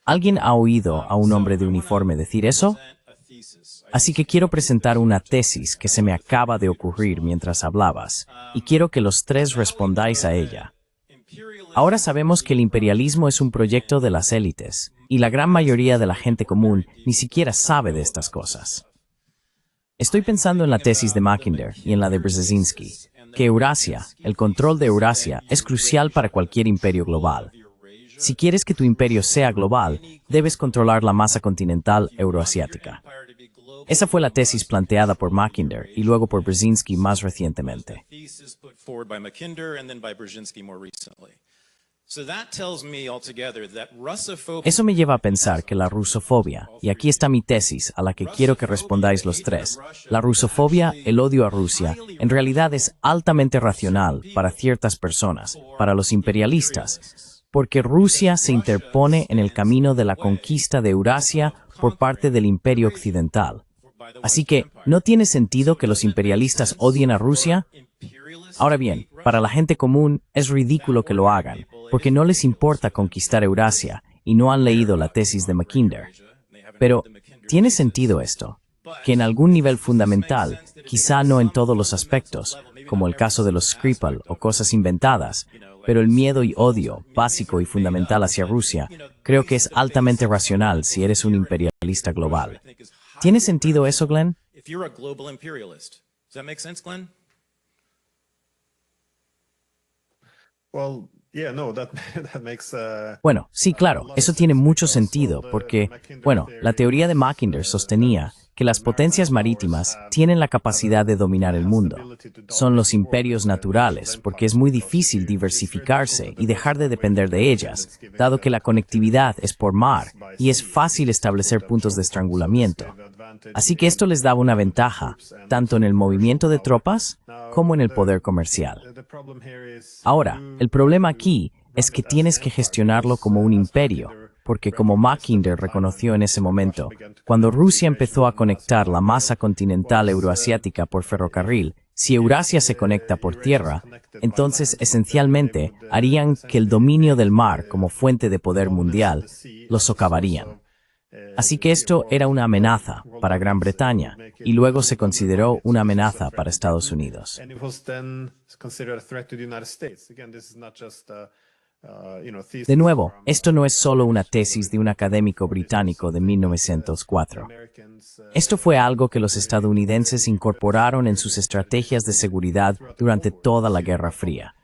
¿Alguien ha oído a un hombre de uniforme decir eso? Así que quiero presentar una tesis que se me acaba de ocurrir mientras hablabas, y quiero que los tres respondáis a ella. Ahora sabemos que el imperialismo es un proyecto de las élites, y la gran mayoría de la gente común ni siquiera sabe de estas cosas. Estoy pensando en la tesis de Mackinder y en la de Brzezinski, que Eurasia, el control de Eurasia, es crucial para cualquier imperio global. Si quieres que tu imperio sea global, debes controlar la masa continental euroasiática. Esa fue la tesis planteada por Mackinder y luego por Brzezinski más recientemente. Eso me lleva a pensar que la rusofobia, y aquí está mi tesis a la que quiero que respondáis los tres, la rusofobia, el odio a Rusia, en realidad es altamente racional para ciertas personas, para los imperialistas, porque Rusia se interpone en el camino de la conquista de Eurasia por parte del imperio occidental. Así que, ¿no tiene sentido que los imperialistas odien a Rusia? Ahora bien, para la gente común es ridículo que lo hagan, porque no les importa conquistar Eurasia y no han leído la tesis de Mackinder. Pero, ¿tiene sentido esto? Que en algún nivel fundamental, quizá no en todos los aspectos, como el caso de los Skripal o cosas inventadas, pero el miedo y odio, básico y fundamental hacia Rusia, creo que es altamente racional si eres un imperialista global. ¿Tiene sentido eso, Glenn? Bueno, sí, claro, eso tiene mucho sentido porque, bueno, la teoría de Mackinder sostenía que las potencias marítimas tienen la capacidad de dominar el mundo. Son los imperios naturales porque es muy difícil diversificarse y dejar de depender de ellas, dado que la conectividad es por mar y es fácil establecer puntos de estrangulamiento. Así que esto les daba una ventaja, tanto en el movimiento de tropas como en el poder comercial. Ahora, el problema aquí es que tienes que gestionarlo como un imperio, porque como Mackinder reconoció en ese momento, cuando Rusia empezó a conectar la masa continental euroasiática por ferrocarril, si Eurasia se conecta por tierra, entonces esencialmente harían que el dominio del mar como fuente de poder mundial lo socavarían. Así que esto era una amenaza para Gran Bretaña y luego se consideró una amenaza para Estados Unidos. De nuevo, esto no es solo una tesis de un académico británico de 1904. Esto fue algo que los estadounidenses incorporaron en sus estrategias de seguridad durante toda la Guerra Fría.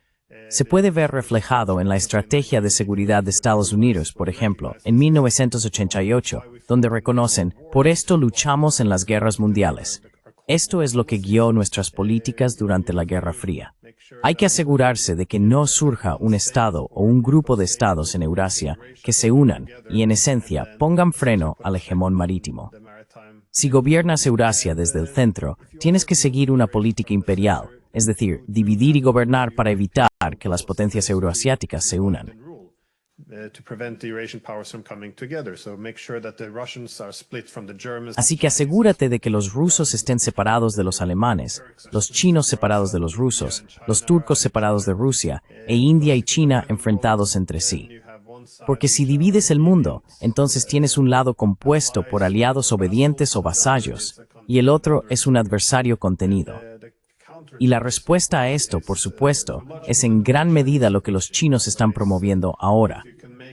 Se puede ver reflejado en la estrategia de seguridad de Estados Unidos, por ejemplo, en 1988, donde reconocen, por esto luchamos en las guerras mundiales. Esto es lo que guió nuestras políticas durante la Guerra Fría. Hay que asegurarse de que no surja un estado o un grupo de estados en Eurasia que se unan y, en esencia, pongan freno al hegemón marítimo. Si gobiernas Eurasia desde el centro, tienes que seguir una política imperial, es decir, dividir y gobernar para evitar que las potencias euroasiáticas se unan. Así que asegúrate de que los rusos estén separados de los alemanes, los chinos separados de los rusos, los turcos separados de Rusia, e India y China enfrentados entre sí. Porque si divides el mundo, entonces tienes un lado compuesto por aliados obedientes o vasallos, y el otro es un adversario contenido. Y la respuesta a esto, por supuesto, es en gran medida lo que los chinos están promoviendo ahora.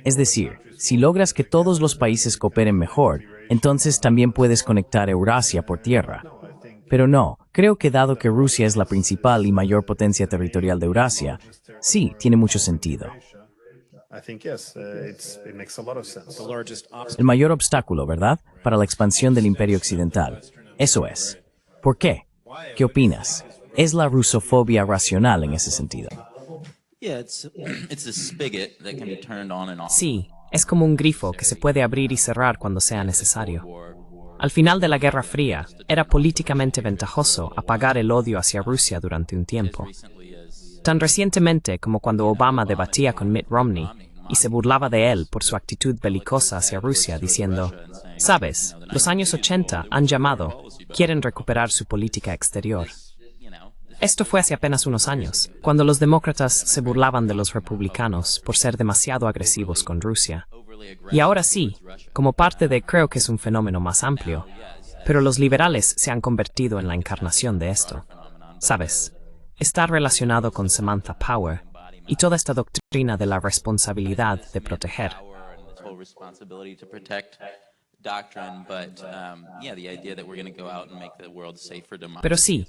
Es decir, si logras que todos los países cooperen mejor, entonces también puedes conectar Eurasia por tierra. Pero no, creo que dado que Rusia es la principal y mayor potencia territorial de Eurasia, sí, tiene mucho sentido. El mayor obstáculo, ¿verdad?, para la expansión del imperio occidental. Eso es. ¿Por qué? ¿Qué opinas? ¿Es la rusofobia racional en ese sentido? Sí, es como un grifo que se puede abrir y cerrar cuando sea necesario. Al final de la Guerra Fría, era políticamente ventajoso apagar el odio hacia Rusia durante un tiempo. Tan recientemente como cuando Obama debatía con Mitt Romney y se burlaba de él por su actitud belicosa hacia Rusia, diciendo, «Sabes, los años 80 han llamado, quieren recuperar su política exterior». Esto fue hace apenas unos años, cuando los demócratas se burlaban de los republicanos por ser demasiado agresivos con Rusia. Y ahora sí, como parte de creo que es un fenómeno más amplio, Pero los liberales se han convertido en la encarnación de esto. ¿Sabes? Está relacionado con Samantha Power y toda esta doctrina de la responsabilidad de proteger. Pero sí,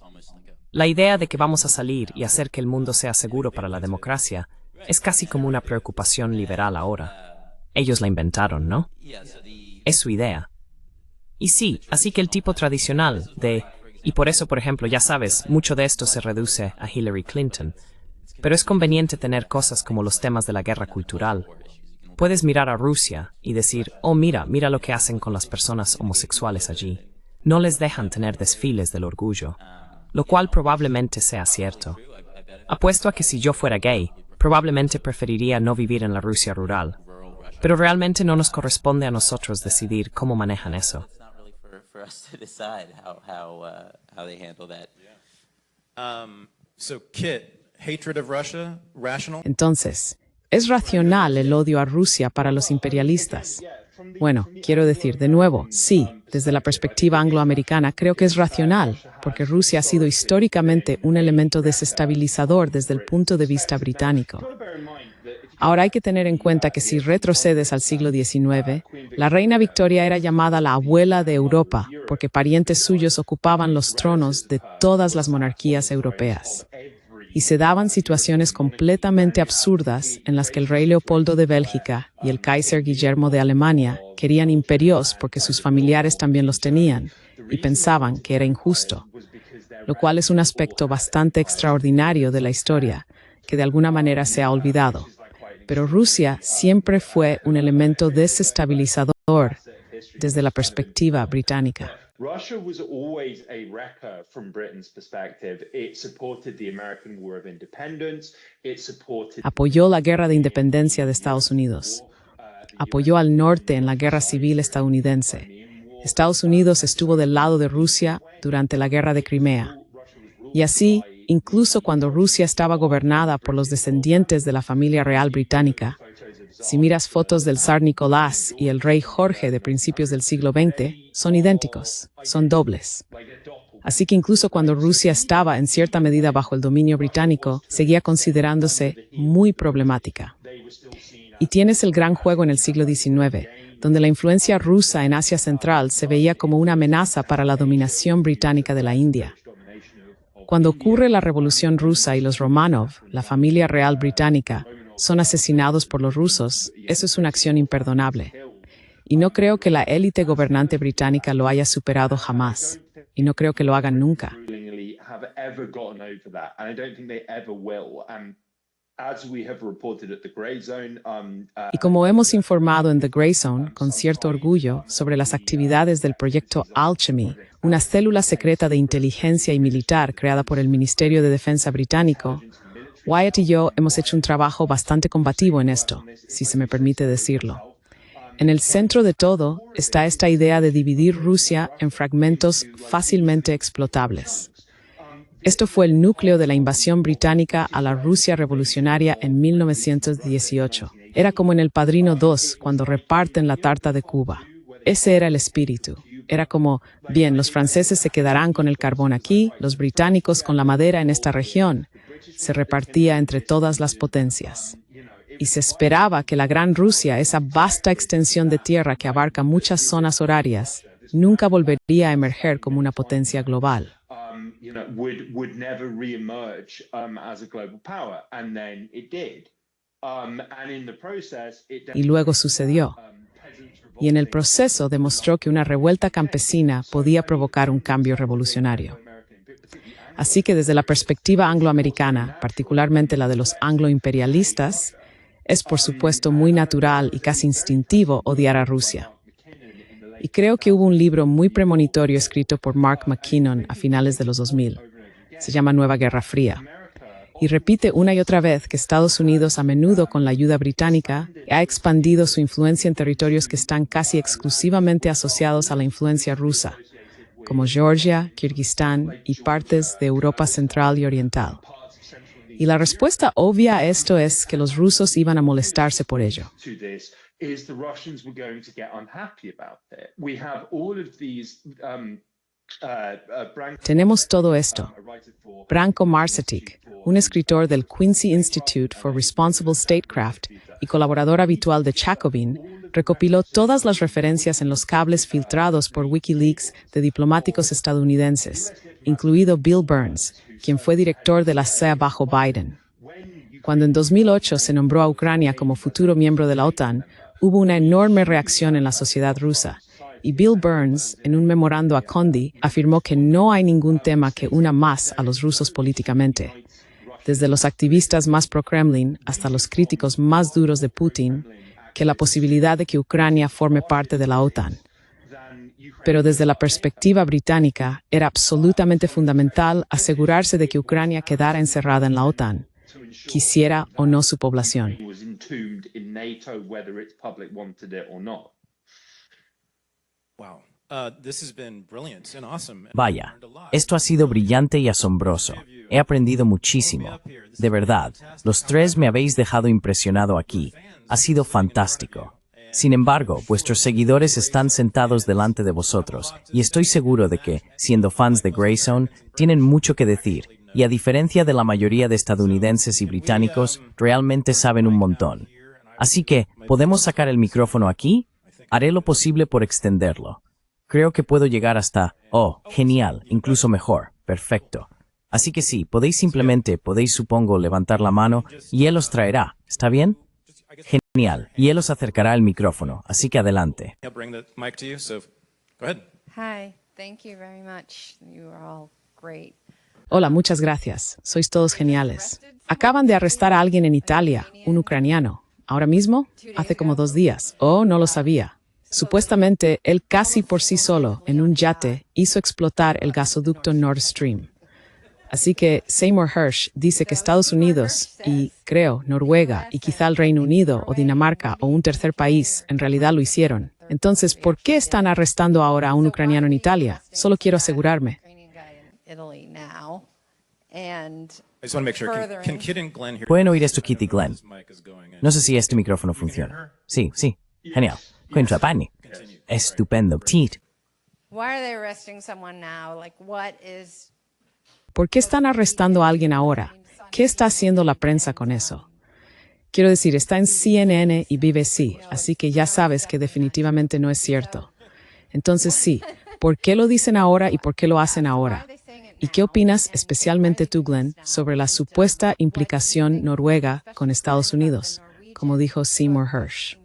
la idea de que vamos a salir y hacer que el mundo sea seguro para la democracia es casi como una preocupación liberal ahora. Ellos la inventaron, ¿no? Es su idea. Y sí, así que el tipo tradicional de... Y por eso, por ejemplo, ya sabes, mucho de esto se reduce a Hillary Clinton. Pero es conveniente tener cosas como los temas de la guerra cultural. Puedes mirar a Rusia y decir, oh mira lo que hacen con las personas homosexuales allí. No les dejan tener desfiles del orgullo, lo cual probablemente sea cierto. Apuesto a que si yo fuera gay, probablemente preferiría no vivir en la Rusia rural. Pero realmente no nos corresponde a nosotros decidir cómo manejan eso. So, Kit, hatred of Russia, rational? Entonces, ¿es racional el odio a Rusia para los imperialistas? Bueno, quiero decir, de nuevo, sí, desde la perspectiva angloamericana creo que es racional, porque Rusia ha sido históricamente un elemento desestabilizador desde el punto de vista británico. Ahora hay que tener en cuenta que si retrocedes al siglo XIX, la reina Victoria era llamada la abuela de Europa, porque parientes suyos ocupaban los tronos de todas las monarquías europeas. Y se daban situaciones completamente absurdas en las que el rey Leopoldo de Bélgica y el Kaiser Guillermo de Alemania querían imperios porque sus familiares también los tenían y pensaban que era injusto, lo cual es un aspecto bastante extraordinario de la historia que de alguna manera se ha olvidado. Pero Rusia siempre fue un elemento desestabilizador desde la perspectiva británica. Russia was always a wrecker from Britain's perspective. It supported the American War of Independence. It supported... Apoyó la guerra de independencia de Estados Unidos. Apoyó al norte en la guerra civil estadounidense. Estados Unidos estuvo del lado de Rusia durante la guerra de Crimea. Y así, incluso cuando Rusia estaba gobernada por los descendientes de la familia real británica, si miras fotos del zar Nicolás y el rey Jorge de principios del siglo XX, son idénticos, son dobles. Así que incluso cuando Rusia estaba en cierta medida bajo el dominio británico, seguía considerándose muy problemática. Y tienes el gran juego en el siglo XIX, donde la influencia rusa en Asia Central se veía como una amenaza para la dominación británica de la India. Cuando ocurre la Revolución Rusa y los Romanov, la familia real británica, son asesinados por los rusos, eso es una acción imperdonable. Y no creo que la élite gobernante británica lo haya superado jamás. Y no creo que lo hagan nunca. Y como hemos informado en The Grey Zone, con cierto orgullo, sobre las actividades del proyecto Alchemy, una célula secreta de inteligencia y militar creada por el Ministerio de Defensa británico, Wyatt y yo hemos hecho un trabajo bastante combativo en esto, si se me permite decirlo. En el centro de todo está esta idea de dividir Rusia en fragmentos fácilmente explotables. Esto fue el núcleo de la invasión británica a la Rusia revolucionaria en 1918. Era como en El Padrino 2, cuando reparten la tarta de Cuba. Ese era el espíritu. Era como, bien, los franceses se quedarán con el carbón aquí, los británicos con la madera en esta región. Se repartía entre todas las potencias. Y se esperaba que la Gran Rusia, esa vasta extensión de tierra que abarca muchas zonas horarias, nunca volvería a emerger como una potencia global. Would never reemerge as a global power, and then it did. And in the process, Y luego sucedió. Y en el proceso demostró que una revuelta campesina podía provocar un cambio revolucionario. Así que desde la perspectiva angloamericana, particularmente la de los angloimperialistas, es por supuesto muy natural y casi instintivo odiar a Rusia. Y creo que hubo un libro muy premonitorio escrito por Mark McKinnon a finales de los 2000. Se llama Nueva Guerra Fría. Y repite una y otra vez que Estados Unidos, a menudo con la ayuda británica, ha expandido su influencia en territorios que están casi exclusivamente asociados a la influencia rusa, como Georgia, Kirguistán y partes de Europa Central y Oriental. Y la respuesta obvia a esto es que los rusos iban a molestarse por ello. is the Russians were going to get unhappy about it. We have all of these Tenemos todo esto. Branko Marcetic, un escritor del Quincy Institute for Responsible Statecraft y colaborador habitual de Jacobin, recopiló todas las referencias en los cables filtrados por WikiLeaks de diplomáticos estadounidenses, incluido Bill Burns, quien fue director de la CIA bajo Biden. Cuando en 2008 se nombró a Ucrania como futuro miembro de la OTAN, hubo una enorme reacción en la sociedad rusa, y Bill Burns, en un memorando a Condi, afirmó que no hay ningún tema que una más a los rusos políticamente. Desde los activistas más pro-Kremlin hasta los críticos más duros de Putin, que la posibilidad de que Ucrania forme parte de la OTAN. Pero desde la perspectiva británica, era absolutamente fundamental asegurarse de que Ucrania quedara encerrada en la OTAN, quisiera o no su población. Vaya, esto ha sido brillante y asombroso. He aprendido muchísimo. De verdad, los tres me habéis dejado impresionado aquí. Ha sido fantástico. Sin embargo, vuestros seguidores están sentados delante de vosotros, y estoy seguro de que, siendo fans de Grayzone, tienen mucho que decir, y a diferencia de la mayoría de estadounidenses y británicos, realmente saben un montón. Así que, ¿podemos sacar el micrófono aquí? Haré lo posible por extenderlo. Creo que puedo llegar hasta, oh, genial, incluso mejor, perfecto. Así que sí, podéis supongo levantar la mano y él os traerá, ¿está bien? Genial, y él os acercará el micrófono, así que adelante. Hi, thank you very much. You are all great. Hola, muchas gracias. Sois todos geniales. Acaban de arrestar a alguien en Italia, un ucraniano. ¿Ahora mismo? Hace como 2 días. Oh, no lo sabía. Supuestamente, él casi por sí solo, en un yate, hizo explotar el gasoducto Nord Stream. Así que Seymour Hersh dice que Estados Unidos y, creo, Noruega y quizá el Reino Unido o Dinamarca o un tercer país en realidad lo hicieron. Entonces, ¿por qué están arrestando ahora a un ucraniano en Italia? Solo quiero asegurarme. ¿Pueden oír esto, Kit y Glenn? No sé si este micrófono funciona. Sí, genial. Contrapani. Estupendo. Tit. ¿Por qué están arrestando a alguien ahora? ¿Qué está haciendo la prensa con eso? Quiero decir, está en CNN y BBC, así que ya sabes que definitivamente no es cierto. Entonces sí, ¿por qué lo dicen ahora y por qué lo hacen ahora? ¿Y qué opinas, especialmente tú, Glenn, sobre la supuesta implicación noruega con Estados Unidos? Como dijo Seymour Hersh.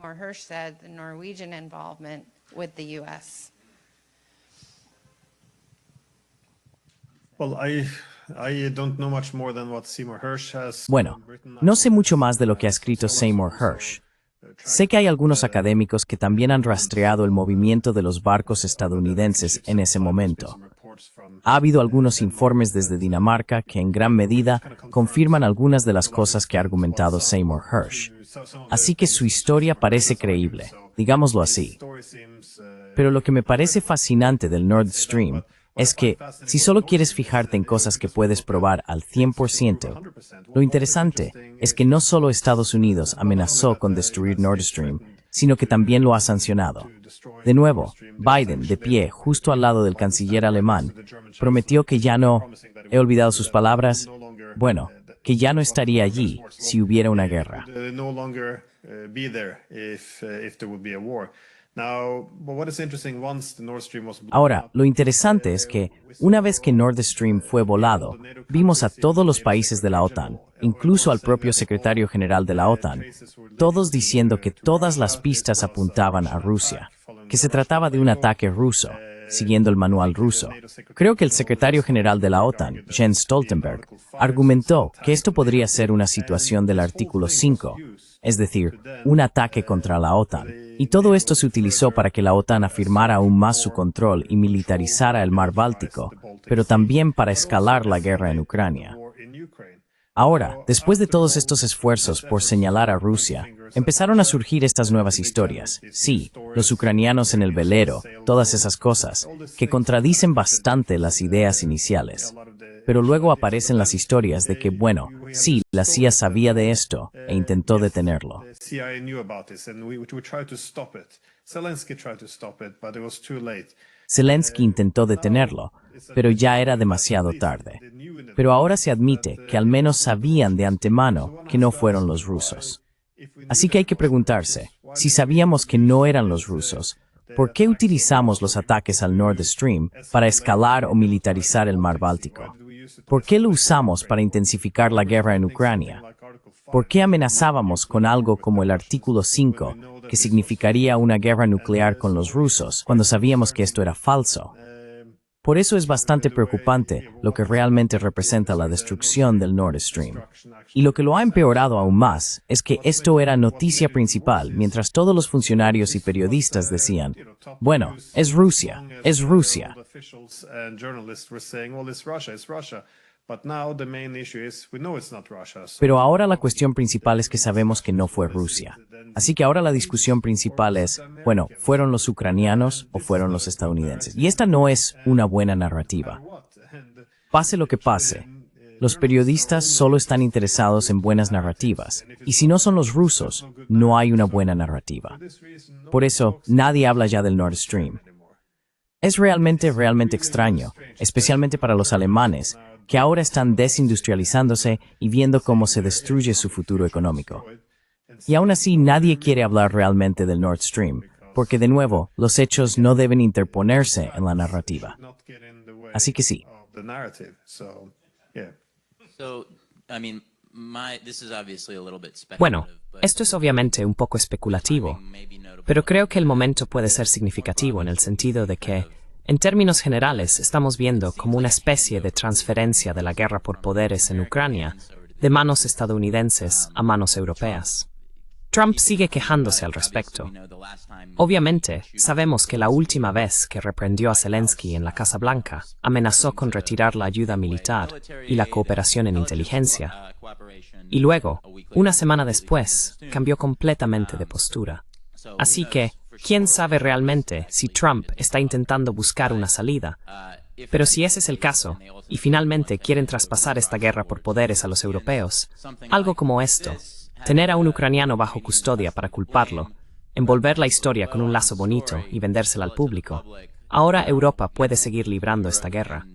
Bueno, no sé mucho más de lo que ha escrito Seymour Hersh. Sé que hay algunos académicos que también han rastreado el movimiento de los barcos estadounidenses en ese momento. Ha habido algunos informes desde Dinamarca que en gran medida confirman algunas de las cosas que ha argumentado Seymour Hersh. Así que su historia parece creíble, digámoslo así. Pero lo que me parece fascinante del Nord Stream es que, si solo quieres fijarte en cosas que puedes probar al 100%, lo interesante es que no solo Estados Unidos amenazó con destruir Nord Stream, sino que también lo ha sancionado. De nuevo, Biden, de pie, justo al lado del canciller alemán, prometió que ya no, he olvidado sus palabras, bueno, que ya no estaría allí si hubiera una guerra. Ahora, lo interesante es que, una vez que Nord Stream fue volado, vimos a todos los países de la OTAN, incluso al propio secretario general de la OTAN, todos diciendo que todas las pistas apuntaban a Rusia, que se trataba de un ataque ruso, siguiendo el manual ruso. Creo que el secretario general de la OTAN, Jens Stoltenberg, argumentó que esto podría ser una situación del artículo 5, es decir, un ataque contra la OTAN. Y todo esto se utilizó para que la OTAN afirmara aún más su control y militarizara el mar Báltico, pero también para escalar la guerra en Ucrania. Ahora, después de todos estos esfuerzos por señalar a Rusia, empezaron a surgir estas nuevas historias. Sí, los ucranianos en el velero, todas esas cosas, que contradicen bastante las ideas iniciales. Pero luego aparecen las historias de que, bueno, sí, la CIA sabía de esto e intentó detenerlo. Zelensky intentó detenerlo, pero ya era demasiado tarde. Pero ahora se admite que al menos sabían de antemano que no fueron los rusos. Así que hay que preguntarse, si sabíamos que no eran los rusos, ¿por qué utilizamos los ataques al Nord Stream para escalar o militarizar el mar Báltico? ¿Por qué lo usamos para intensificar la guerra en Ucrania? ¿Por qué amenazábamos con algo como el Artículo 5, que significaría una guerra nuclear con los rusos, cuando sabíamos que esto era falso? Por eso es bastante preocupante lo que realmente representa la destrucción del Nord Stream. Y lo que lo ha empeorado aún más es que esto era noticia principal, mientras todos los funcionarios y periodistas decían, bueno, es Rusia, es Rusia. Pero ahora la cuestión principal es que sabemos que no fue Rusia. Así que ahora la discusión principal es, bueno, ¿fueron los ucranianos o fueron los estadounidenses? Y esta no es una buena narrativa. Pase lo que pase, los periodistas solo están interesados en buenas narrativas. Y si no son los rusos, no hay una buena narrativa. Por eso, nadie habla ya del Nord Stream. Es realmente extraño, especialmente para los alemanes, que ahora están desindustrializándose y viendo cómo se destruye su futuro económico. Y aún así nadie quiere hablar realmente del Nord Stream, porque de nuevo, los hechos no deben interponerse en la narrativa. Así que sí. Bueno, esto es obviamente un poco especulativo, pero creo que el momento puede ser significativo en el sentido de que, en términos generales, estamos viendo como una especie de transferencia de la guerra por poderes en Ucrania de manos estadounidenses a manos europeas. Trump sigue quejándose al respecto. Obviamente, sabemos que la última vez que reprendió a Zelensky en la Casa Blanca, amenazó con retirar la ayuda militar y la cooperación en inteligencia. Y luego, una semana después, cambió completamente de postura. Así que, ¿quién sabe realmente si Trump está intentando buscar una salida? Pero si ese es el caso, y finalmente quieren traspasar esta guerra por poderes a los europeos, algo como esto, tener a un ucraniano bajo custodia para culparlo, envolver la historia con un lazo bonito y vendérsela al público, ahora Europa puede seguir librando esta guerra.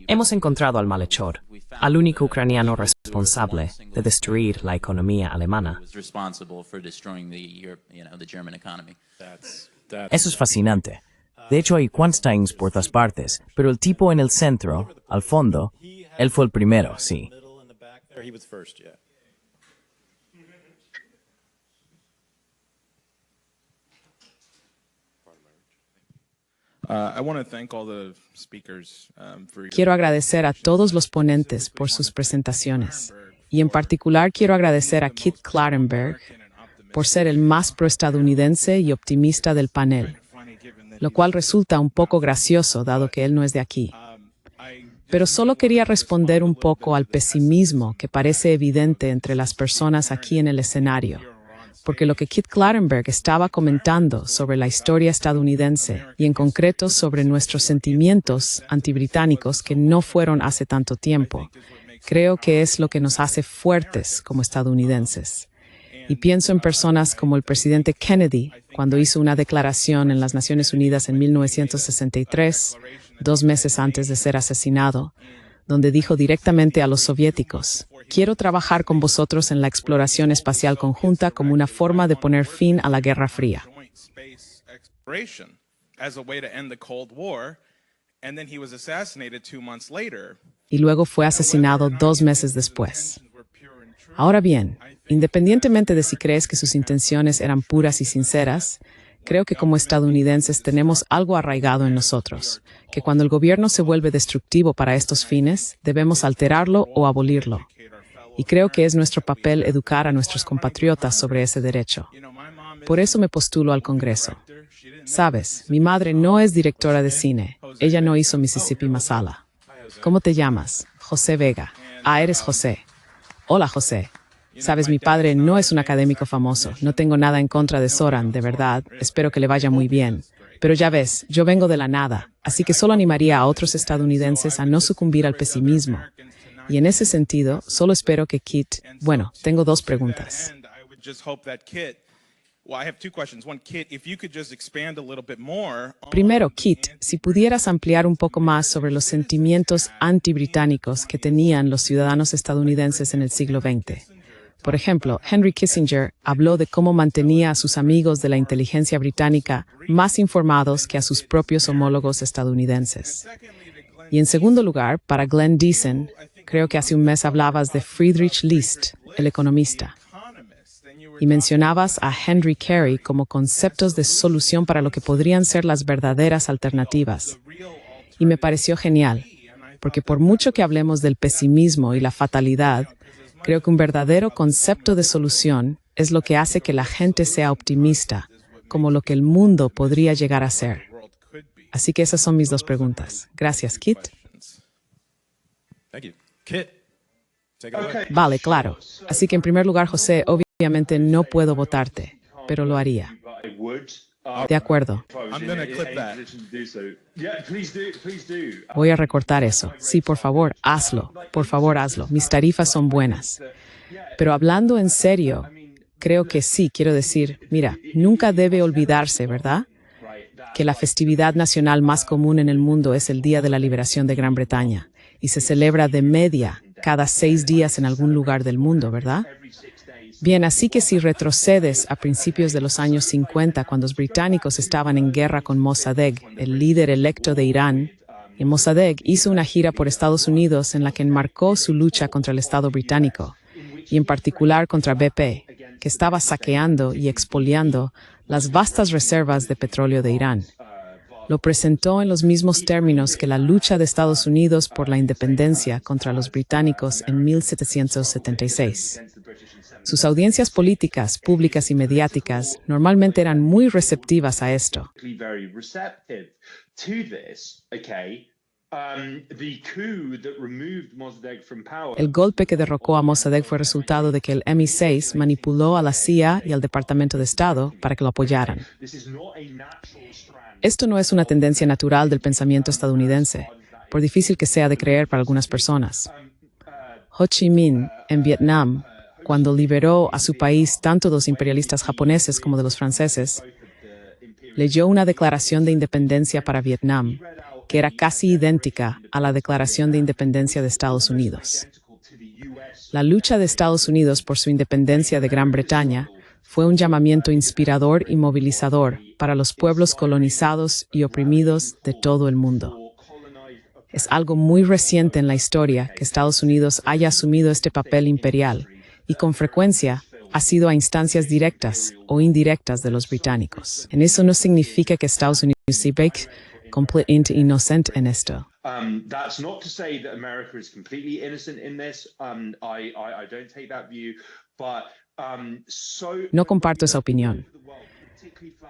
Hemos encontrado al malhechor, al único ucraniano responsable de destruir la economía alemana. Eso es fascinante. De hecho, hay Quansteins por todas partes, pero el tipo en el centro, al fondo, él fue el primero, sí. Quiero agradecer a todos los ponentes por sus presentaciones. Y en particular quiero agradecer a Kit Klarenberg por ser el más proestadounidense y optimista del panel, lo cual resulta un poco gracioso dado que él no es de aquí. Pero solo quería responder un poco al pesimismo que parece evidente entre las personas aquí en el escenario, porque lo que Kit Klarenberg estaba comentando sobre la historia estadounidense y en concreto sobre nuestros sentimientos antibritánicos que no fueron hace tanto tiempo, creo que es lo que nos hace fuertes como estadounidenses. Y pienso en personas como el presidente Kennedy, cuando hizo una declaración en las Naciones Unidas en 1963, 2 meses antes de ser asesinado, donde dijo directamente a los soviéticos: quiero trabajar con vosotros en la exploración espacial conjunta como una forma de poner fin a la Guerra Fría. Y luego fue asesinado 2 meses después. Ahora bien, independientemente de si crees que sus intenciones eran puras y sinceras, creo que como estadounidenses tenemos algo arraigado en nosotros, que cuando el gobierno se vuelve destructivo para estos fines, debemos alterarlo o abolirlo. Y creo que es nuestro papel educar a nuestros compatriotas sobre ese derecho. Por eso me postulo al Congreso. Sabes, mi madre no es directora de cine. Ella no hizo Mississippi Masala. ¿Cómo te llamas? José Vega. Ah, eres José. Hola, José. Sabes, mi padre no es un académico famoso. No tengo nada en contra de Soran, de verdad. Espero que le vaya muy bien. Pero ya ves, yo vengo de la nada, así que solo animaría a otros estadounidenses a no sucumbir al pesimismo. Y en ese sentido, solo espero que Kit... Bueno, tengo 2 preguntas. Primero, Kit, si pudieras ampliar un poco más sobre los sentimientos anti-británicos que tenían los ciudadanos estadounidenses en el siglo XX. Por ejemplo, Henry Kissinger habló de cómo mantenía a sus amigos de la inteligencia británica más informados que a sus propios homólogos estadounidenses. Y en segundo lugar, para Glenn Deason, creo que hace un mes hablabas de Friedrich List, el economista, y mencionabas a Henry Carey como conceptos de solución para lo que podrían ser las verdaderas alternativas. Y me pareció genial, porque por mucho que hablemos del pesimismo y la fatalidad, creo que un verdadero concepto de solución es lo que hace que la gente sea optimista, como lo que el mundo podría llegar a ser. Así que esas son mis dos preguntas. Gracias, Kit. Thank you. Kit, take it away. Vale, claro. Así que en primer lugar, José, obviamente no puedo votarte, pero lo haría. De acuerdo. I'm gonna clip that. Voy a recortar eso. Sí, por favor, hazlo. Por favor, hazlo. Mis tarifas son buenas. Pero hablando en serio, creo que sí, quiero decir, mira, nunca debe olvidarse, ¿verdad?, que la festividad nacional más común en el mundo es el Día de la Liberación de Gran Bretaña y se celebra de media cada 6 días en algún lugar del mundo, ¿verdad? Bien, así que si retrocedes a principios de los años 50, cuando los británicos estaban en guerra con Mossadegh, el líder electo de Irán, y Mossadegh hizo una gira por Estados Unidos en la que enmarcó su lucha contra el Estado británico, y en particular contra BP, que estaba saqueando y expoliando las vastas reservas de petróleo de Irán. Lo presentó en los mismos términos que la lucha de Estados Unidos por la independencia contra los británicos en 1776. Sus audiencias políticas, públicas y mediáticas normalmente eran muy receptivas a esto. El golpe que derrocó a Mossadegh fue resultado de que el MI6 manipuló a la CIA y al Departamento de Estado para que lo apoyaran. Esto no es una tendencia natural del pensamiento estadounidense, por difícil que sea de creer para algunas personas. Ho Chi Minh, en Vietnam, cuando liberó a su país tanto de los imperialistas japoneses como de los franceses, leyó una declaración de independencia para Vietnam, que era casi idéntica a la Declaración de Independencia de Estados Unidos. La lucha de Estados Unidos por su independencia de Gran Bretaña fue un llamamiento inspirador y movilizador para los pueblos colonizados y oprimidos de todo el mundo. Es algo muy reciente en la historia que Estados Unidos haya asumido este papel imperial y con frecuencia ha sido a instancias directas o indirectas de los británicos. En eso no significa que Estados Unidos se ve completamente inocente en esto. That's not to say that America is completely innocent in this. I don't take that view, but No comparto esa opinión.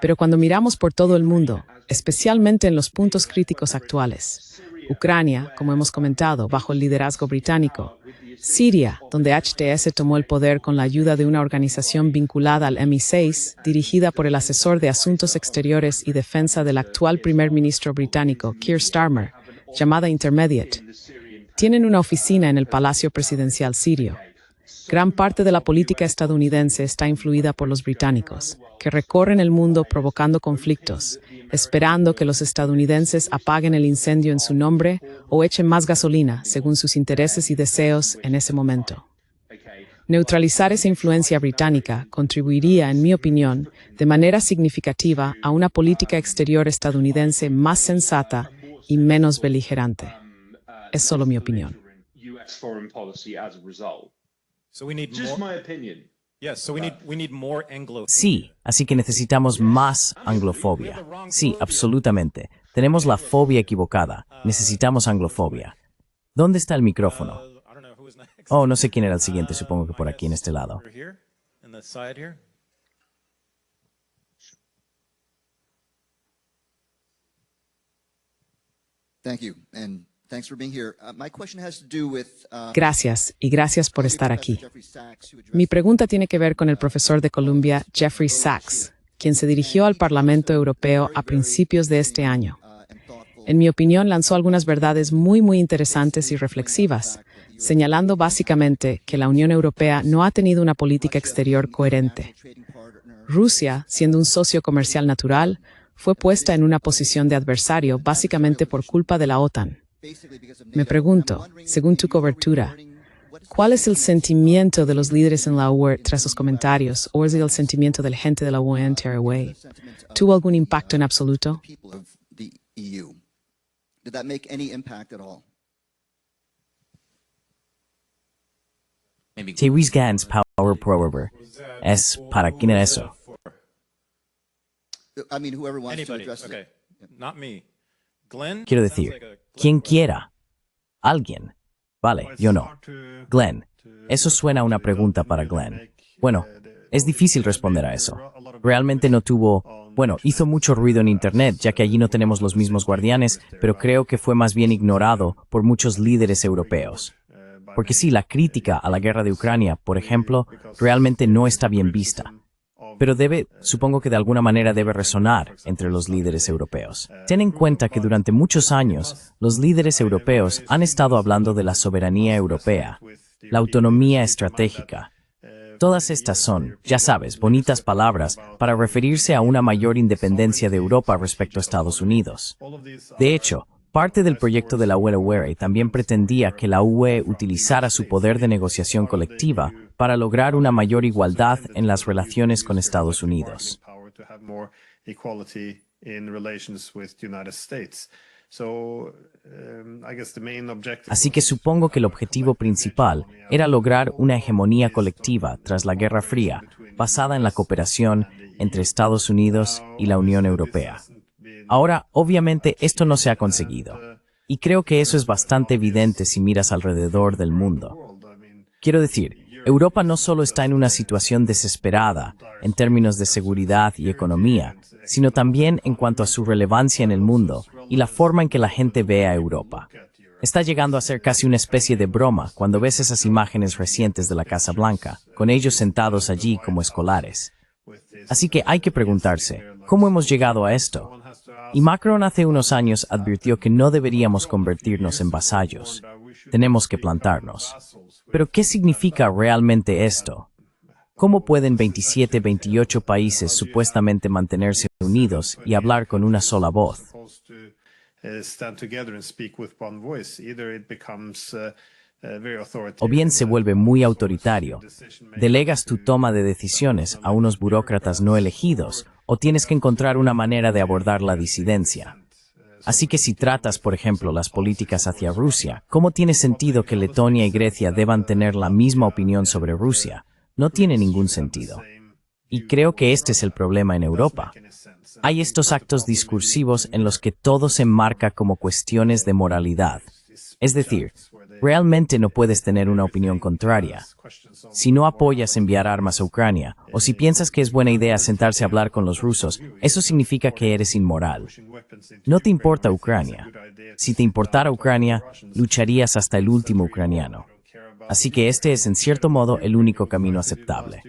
Pero cuando miramos por todo el mundo, especialmente en los puntos críticos actuales, Ucrania, como hemos comentado, bajo el liderazgo británico, Siria, donde HTS tomó el poder con la ayuda de una organización vinculada al MI6, dirigida por el asesor de Asuntos Exteriores y Defensa del actual primer ministro británico, Keir Starmer, llamada Intermediate, tienen una oficina en el Palacio Presidencial sirio. Gran parte de la política estadounidense está influida por los británicos, que recorren el mundo provocando conflictos, esperando que los estadounidenses apaguen el incendio en su nombre o echen más gasolina, según sus intereses y deseos en ese momento. Neutralizar esa influencia británica contribuiría, en mi opinión, de manera significativa a una política exterior estadounidense más sensata y menos beligerante. Es solo mi opinión. So we need more. Yes, so we need more Anglo. Sí, así que necesitamos más anglofobia. Sí, absolutamente. Tenemos la fobia equivocada. Necesitamos anglofobia. ¿Dónde está el micrófono? Oh, no sé quién era el siguiente, supongo que por aquí, en este lado. Thank you, and thanks for being here. My question has to do with, Gracias, y gracias por estar aquí. Mi pregunta tiene que ver con el profesor de Columbia, Jeffrey Sachs, quien se dirigió al Parlamento Europeo a principios de este año. En mi opinión, lanzó algunas verdades muy interesantes y reflexivas, señalando básicamente que la Unión Europea no ha tenido una política exterior coherente. Rusia, siendo un socio comercial natural, fue puesta en una posición de adversario básicamente por culpa de la OTAN. Me pregunto, según tu cobertura, ¿cuál es el sentimiento de los líderes en la UE tras los comentarios, o es el sentimiento de la gente de la UE en Teruel? ¿Tuvo algún impacto en absoluto? Did that make any impact at all? Tewis Gans Power Prover. Es para quién era eso. I mean, whoever wants to Anybody, address okay. it. Not me. Glenn? Quiero Sounds decir, like a- quien quiera. Alguien. Vale, yo no. Glenn, eso suena a una pregunta para Glenn. Bueno, es difícil responder a eso. Realmente no tuvo... Bueno, hizo mucho ruido en Internet, ya que allí no tenemos los mismos guardianes, pero creo que fue más bien ignorado por muchos líderes europeos. Porque sí, la crítica a la guerra de Ucrania, por ejemplo, realmente no está bien vista. Pero supongo que de alguna manera debe resonar entre los líderes europeos. Ten en cuenta que durante muchos años, los líderes europeos han estado hablando de la soberanía europea, la autonomía estratégica. Todas estas son, ya sabes, bonitas palabras para referirse a una mayor independencia de Europa respecto a Estados Unidos. De hecho, parte del proyecto de la UE también pretendía que la UE utilizara su poder de negociación colectiva para lograr una mayor igualdad en las relaciones con Estados Unidos. Así que supongo que el objetivo principal era lograr una hegemonía colectiva tras la Guerra Fría, basada en la cooperación entre Estados Unidos y la Unión Europea. Ahora, obviamente, esto no se ha conseguido. Y creo que eso es bastante evidente si miras alrededor del mundo. Quiero decir, Europa no solo está en una situación desesperada en términos de seguridad y economía, sino también en cuanto a su relevancia en el mundo y la forma en que la gente ve a Europa. Está llegando a ser casi una especie de broma cuando ves esas imágenes recientes de la Casa Blanca, con ellos sentados allí como escolares. Así que hay que preguntarse, ¿cómo hemos llegado a esto? Y Macron hace unos años advirtió que no deberíamos convertirnos en vasallos. Tenemos que plantarnos. Pero ¿qué significa realmente esto? ¿Cómo pueden 27, 28 países supuestamente mantenerse unidos y hablar con una sola voz? O bien se vuelve muy autoritario, delegas tu toma de decisiones a unos burócratas no elegidos, o tienes que encontrar una manera de abordar la disidencia. Así que si tratas, por ejemplo, las políticas hacia Rusia, ¿cómo tiene sentido que Letonia y Grecia deban tener la misma opinión sobre Rusia? No tiene ningún sentido. Y creo que este es el problema en Europa. Hay estos actos discursivos en los que todo se enmarca como cuestiones de moralidad. Es decir, realmente no puedes tener una opinión contraria. Si no apoyas enviar armas a Ucrania, o si piensas que es buena idea sentarse a hablar con los rusos, eso significa que eres inmoral. No te importa Ucrania. Si te importara Ucrania, lucharías hasta el último ucraniano. Así que este es, en cierto modo, el único camino aceptable.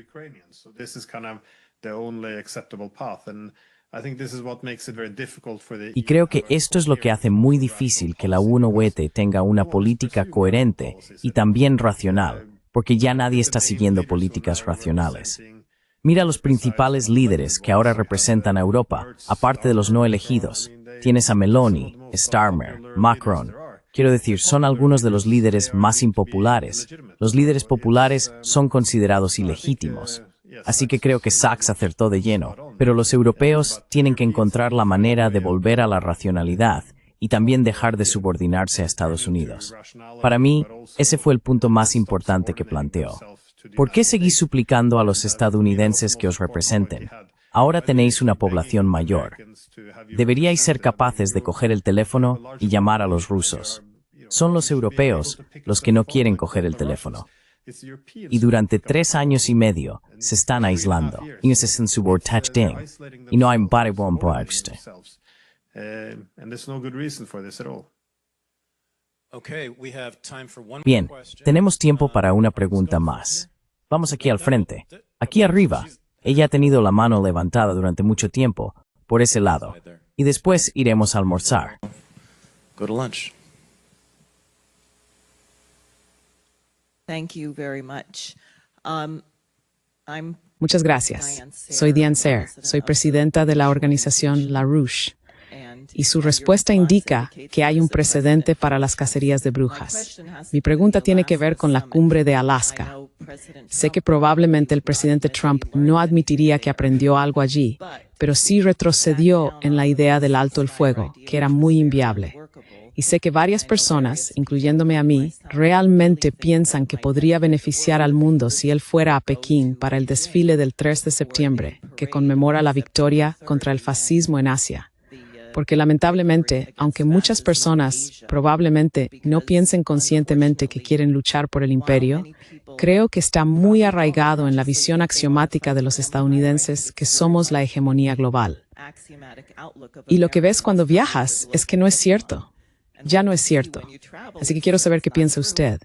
Y creo que esto es lo que hace muy difícil que la UE tenga una política coherente y también racional, porque ya nadie está siguiendo políticas racionales. Mira los principales líderes que ahora representan a Europa, aparte de los no elegidos. Tienes a Meloni, Starmer, Macron. Quiero decir, son algunos de los líderes más impopulares. Los líderes populares son considerados ilegítimos. Así que creo que Sachs acertó de lleno, pero los europeos tienen que encontrar la manera de volver a la racionalidad y también dejar de subordinarse a Estados Unidos. Para mí, ese fue el punto más importante que planteó. ¿Por qué seguís suplicando a los estadounidenses que os representen? Ahora tenéis una población mayor. Deberíais ser capaces de coger el teléfono y llamar a los rusos. Son los europeos los que no quieren coger el teléfono. Y durante 3 años y medio se están aislando. Y no hay Bien, tenemos tiempo para una pregunta más. Vamos aquí al frente. Aquí arriba. Ella ha tenido la mano levantada durante mucho tiempo, por ese lado. Y después iremos a almorzar. Go to lunch. Thank you very much. Muchas gracias. Soy Diane Sayre. Soy presidenta de la organización LaRouche. Y su respuesta indica que hay un precedente para las cacerías de brujas. Mi pregunta tiene que ver con la cumbre de Alaska. Sé que probablemente el presidente Trump no admitiría que aprendió algo allí, pero sí retrocedió en la idea del alto el fuego, que era muy inviable. Y sé que varias personas, incluyéndome a mí, realmente piensan que podría beneficiar al mundo si él fuera a Pekín para el desfile del 3 de septiembre, que conmemora la victoria contra el fascismo en Asia. Porque lamentablemente, aunque muchas personas probablemente no piensen conscientemente que quieren luchar por el imperio, creo que está muy arraigado en la visión axiomática de los estadounidenses que somos la hegemonía global. Y lo que ves cuando viajas es que no es cierto. Ya no es cierto. Así que quiero saber qué piensa usted.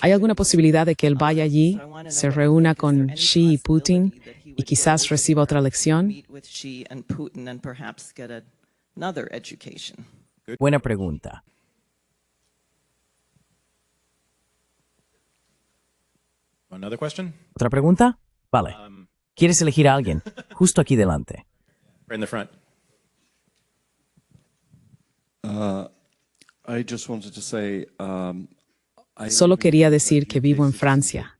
¿Hay alguna posibilidad de que él vaya allí, se reúna con Xi y Putin y quizás reciba otra lección? Buena pregunta. Another question? ¿Otra pregunta? Vale. ¿Quieres elegir a alguien? Justo aquí delante. Right in the front. I just wanted to say, Solo quería decir que vivo en Francia.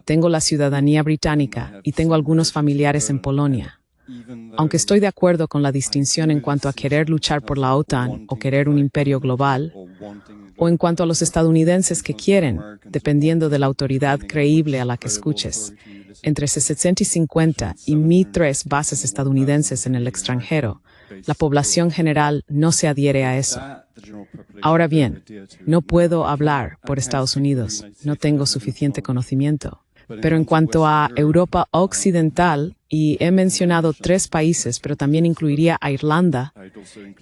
Tengo la ciudadanía británica y tengo algunos familiares en Polonia. Aunque estoy de acuerdo con la distinción en cuanto a querer luchar por la OTAN o querer un imperio global, o en cuanto a los estadounidenses que quieren, dependiendo de la autoridad creíble a la que escuches, entre 60 y 50 y 1,003 bases estadounidenses en el extranjero, la población general no se adhiere a eso. Ahora bien, no puedo hablar por Estados Unidos, no tengo suficiente conocimiento. Pero en cuanto a Europa Occidental, y he mencionado 3 países, pero también incluiría a Irlanda,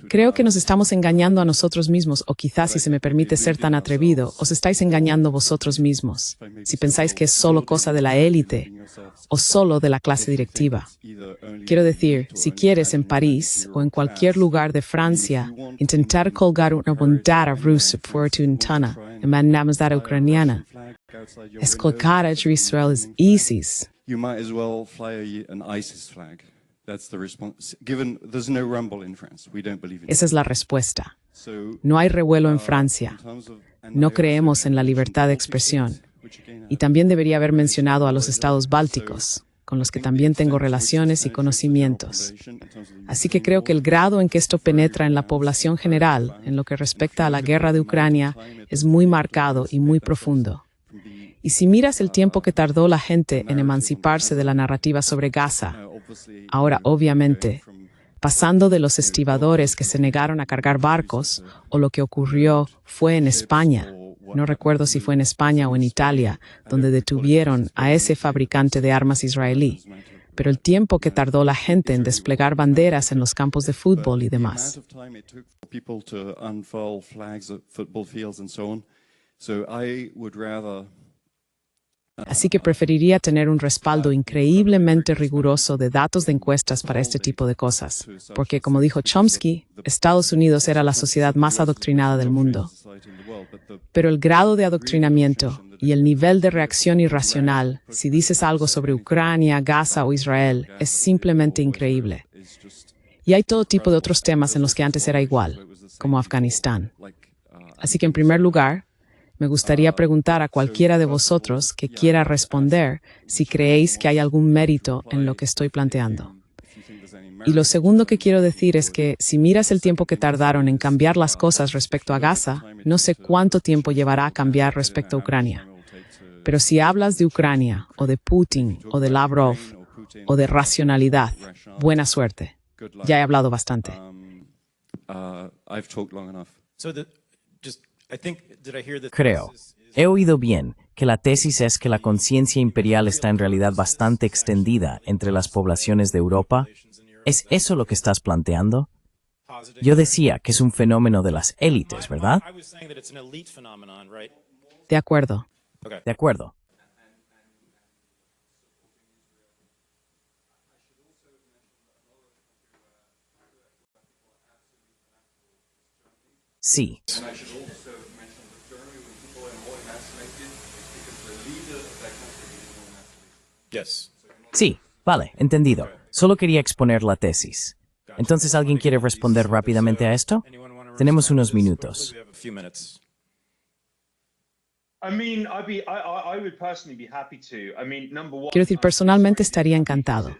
creo que nos estamos engañando a nosotros mismos, o quizás, si se me permite ser tan atrevido, os estáis engañando vosotros mismos, si pensáis que es solo cosa de la élite o solo de la clase directiva. Quiero decir, si quieres en París o en cualquier lugar de Francia intentar colgar una bandera rusa fuerte intana en bandera ucraniana, escolcar a Israel es ISIS. you might as well fly an ISIS flag. That's the response. Given there's no rumble in France, we don't believe in Esa es la respuesta. So, No hay revuelo en Francia. No creemos en la libertad de expresión. Y también debería haber mencionado a los estados bálticos, con los que también tengo relaciones y conocimientos. Así que creo que el grado en que esto penetra en la población general, en lo que respecta a la guerra de Ucrania, es muy marcado y muy profundo. Y si miras el tiempo que tardó la gente en emanciparse de la narrativa sobre Gaza, ahora obviamente, pasando de los estibadores que se negaron a cargar barcos, o lo que ocurrió fue en España, no recuerdo si fue en España o en Italia, donde detuvieron a ese fabricante de armas israelí, pero el tiempo que tardó la gente en desplegar banderas en los campos de fútbol y demás. Así que preferiría tener un respaldo increíblemente riguroso de datos de encuestas para este tipo de cosas, porque, como dijo Chomsky, Estados Unidos era la sociedad más adoctrinada del mundo. Pero el grado de adoctrinamiento y el nivel de reacción irracional, si dices algo sobre Ucrania, Gaza o Israel, es simplemente increíble. Y hay todo tipo de otros temas en los que antes era igual, como Afganistán. Así que, en primer lugar, me gustaría preguntar a cualquiera de vosotros que quiera responder si creéis que hay algún mérito en lo que estoy planteando. Y lo segundo que quiero decir es que si miras el tiempo que tardaron en cambiar las cosas respecto a Gaza, no sé cuánto tiempo llevará a cambiar respecto a Ucrania. Pero si hablas de Ucrania, o de Putin, o de Lavrov, o de racionalidad, buena suerte. Ya he hablado bastante. Creo. He oído bien que la tesis es que la conciencia imperial está en realidad bastante extendida entre las poblaciones de Europa. ¿Es eso lo que estás planteando? Yo decía que es un fenómeno de las élites, ¿verdad? De acuerdo. De acuerdo. Sí. Yes. Sí, vale, entendido. Solo quería exponer la tesis. Entonces, ¿alguien quiere responder rápidamente a esto? Tenemos unos minutos. We have a few minutes. I mean, I would personally be happy to. I mean, number one. Quiero decir, personalmente estaría encantado.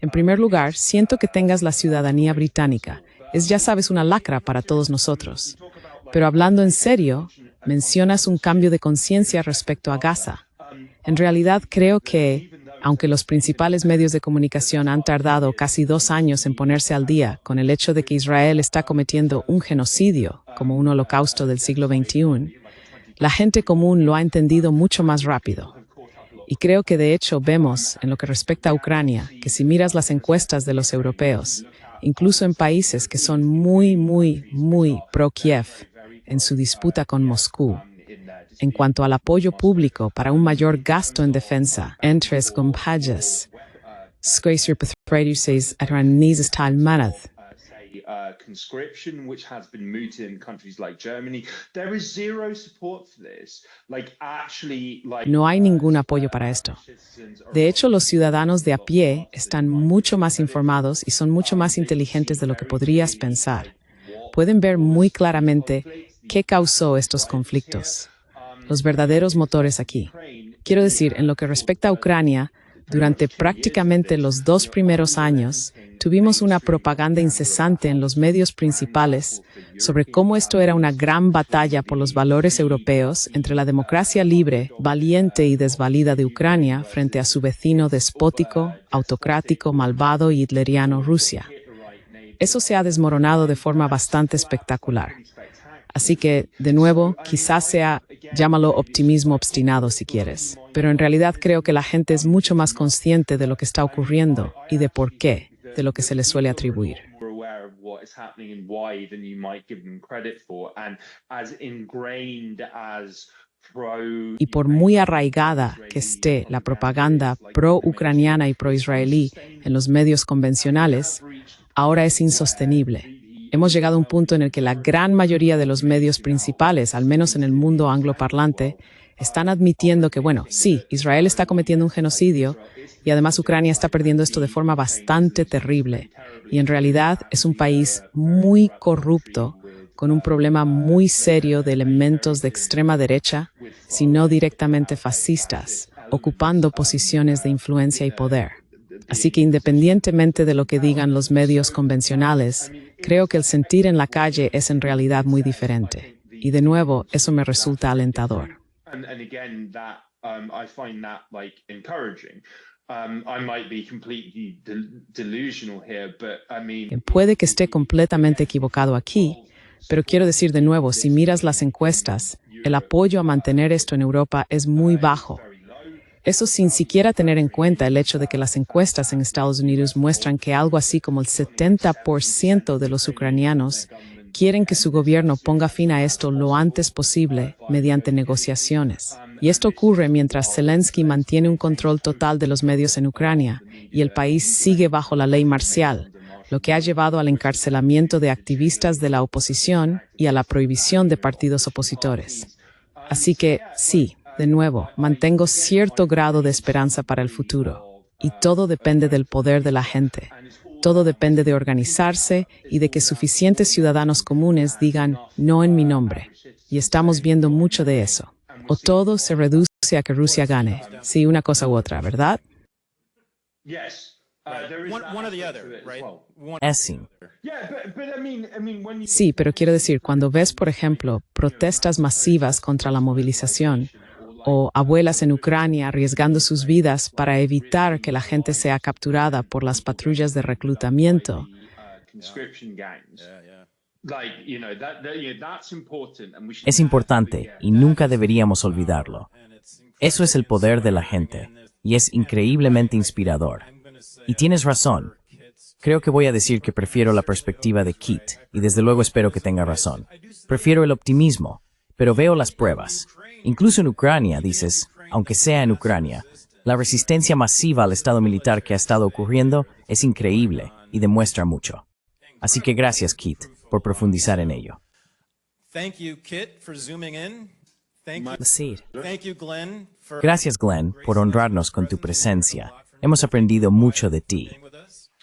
En primer lugar, siento que tengas la ciudadanía británica. Es, ya sabes, una lacra para todos nosotros. Pero hablando en serio, mencionas un cambio de conciencia respecto a Gaza. En realidad, creo que, aunque los principales medios de comunicación han tardado casi 2 años en ponerse al día con el hecho de que Israel está cometiendo un genocidio, como un holocausto del siglo XXI, la gente común lo ha entendido mucho más rápido. Y creo que de hecho vemos, en lo que respecta a Ucrania, que si miras las encuestas de los europeos, incluso en países que son muy pro-Kiev en su disputa con Moscú, en cuanto al apoyo público para un mayor gasto en defensa, entre compañías, skreisir patriotes atranizes tal manad. Conscription, which has been mooted in countries like Germany, there is zero support for this. No hay ningún apoyo para esto. De hecho, los ciudadanos de a pie están mucho más informados y son mucho más inteligentes de lo que podrías pensar. Pueden ver muy claramente qué causó estos conflictos. Los verdaderos motores aquí. Quiero decir, en lo que respecta a Ucrania, durante prácticamente los 2 primeros años, tuvimos una propaganda incesante en los medios principales sobre cómo esto era una gran batalla por los valores europeos entre la democracia libre, valiente y desvalida de Ucrania frente a su vecino despótico, autocrático, malvado y hitleriano Rusia. Eso se ha desmoronado de forma bastante espectacular. Así que, de nuevo, quizás sea, llámalo optimismo obstinado si quieres, pero en realidad creo que la gente es mucho más consciente de lo que está ocurriendo y de por qué, de lo que se le suele atribuir. Y por muy arraigada que esté la propaganda pro-ucraniana y pro-israelí en los medios convencionales, ahora es insostenible. Hemos llegado a un punto en el que la gran mayoría de los medios principales, al menos en el mundo angloparlante, están admitiendo que, bueno, sí, Israel está cometiendo un genocidio y además Ucrania está perdiendo esto de forma bastante terrible. Y en realidad es un país muy corrupto, con un problema muy serio de elementos de extrema derecha, si no directamente fascistas, ocupando posiciones de influencia y poder. Así que independientemente de lo que digan los medios convencionales, creo que el sentir en la calle es en realidad muy diferente. Y de nuevo, eso me resulta alentador. Puede que esté completamente equivocado aquí, pero quiero decir de nuevo, si miras las encuestas, el apoyo a mantener esto en Europa es muy bajo. Eso sin siquiera tener en cuenta el hecho de que las encuestas en Estados Unidos muestran que algo así como el 70% de los ucranianos quieren que su gobierno ponga fin a esto lo antes posible mediante negociaciones. Y esto ocurre mientras Zelensky mantiene un control total de los medios en Ucrania y el país sigue bajo la ley marcial, lo que ha llevado al encarcelamiento de activistas de la oposición y a la prohibición de partidos opositores. Así que, sí, de nuevo, mantengo cierto grado de esperanza para el futuro. Y todo depende del poder de la gente. Todo depende de organizarse y de que suficientes ciudadanos comunes digan no en mi nombre. Y estamos viendo mucho de eso. O todo se reduce a que Rusia gane. Sí, una cosa u otra, ¿verdad? Sí, pero quiero decir, cuando ves, por ejemplo, protestas masivas contra la movilización, o abuelas en Ucrania arriesgando sus vidas para evitar que la gente sea capturada por las patrullas de reclutamiento. Es importante y nunca deberíamos olvidarlo. Eso es el poder de la gente y es increíblemente inspirador. Y tienes razón. Creo que voy a decir que prefiero la perspectiva de Kit y desde luego espero que tenga razón. Prefiero el optimismo, pero veo las pruebas. Incluso en Ucrania, dices, aunque sea en Ucrania, la resistencia masiva al Estado militar que ha estado ocurriendo es increíble y demuestra mucho. Así que gracias, Kit, por profundizar en ello. Thank you, Kit, for zooming in. Nasir. Thank you, Glenn, for Gracias, Glenn, por honrarnos con tu presencia. Hemos aprendido mucho de ti.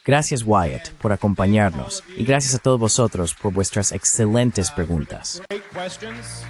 Gracias, Wyatt, por acompañarnos. Y gracias a todos vosotros por vuestras excelentes preguntas. great questions.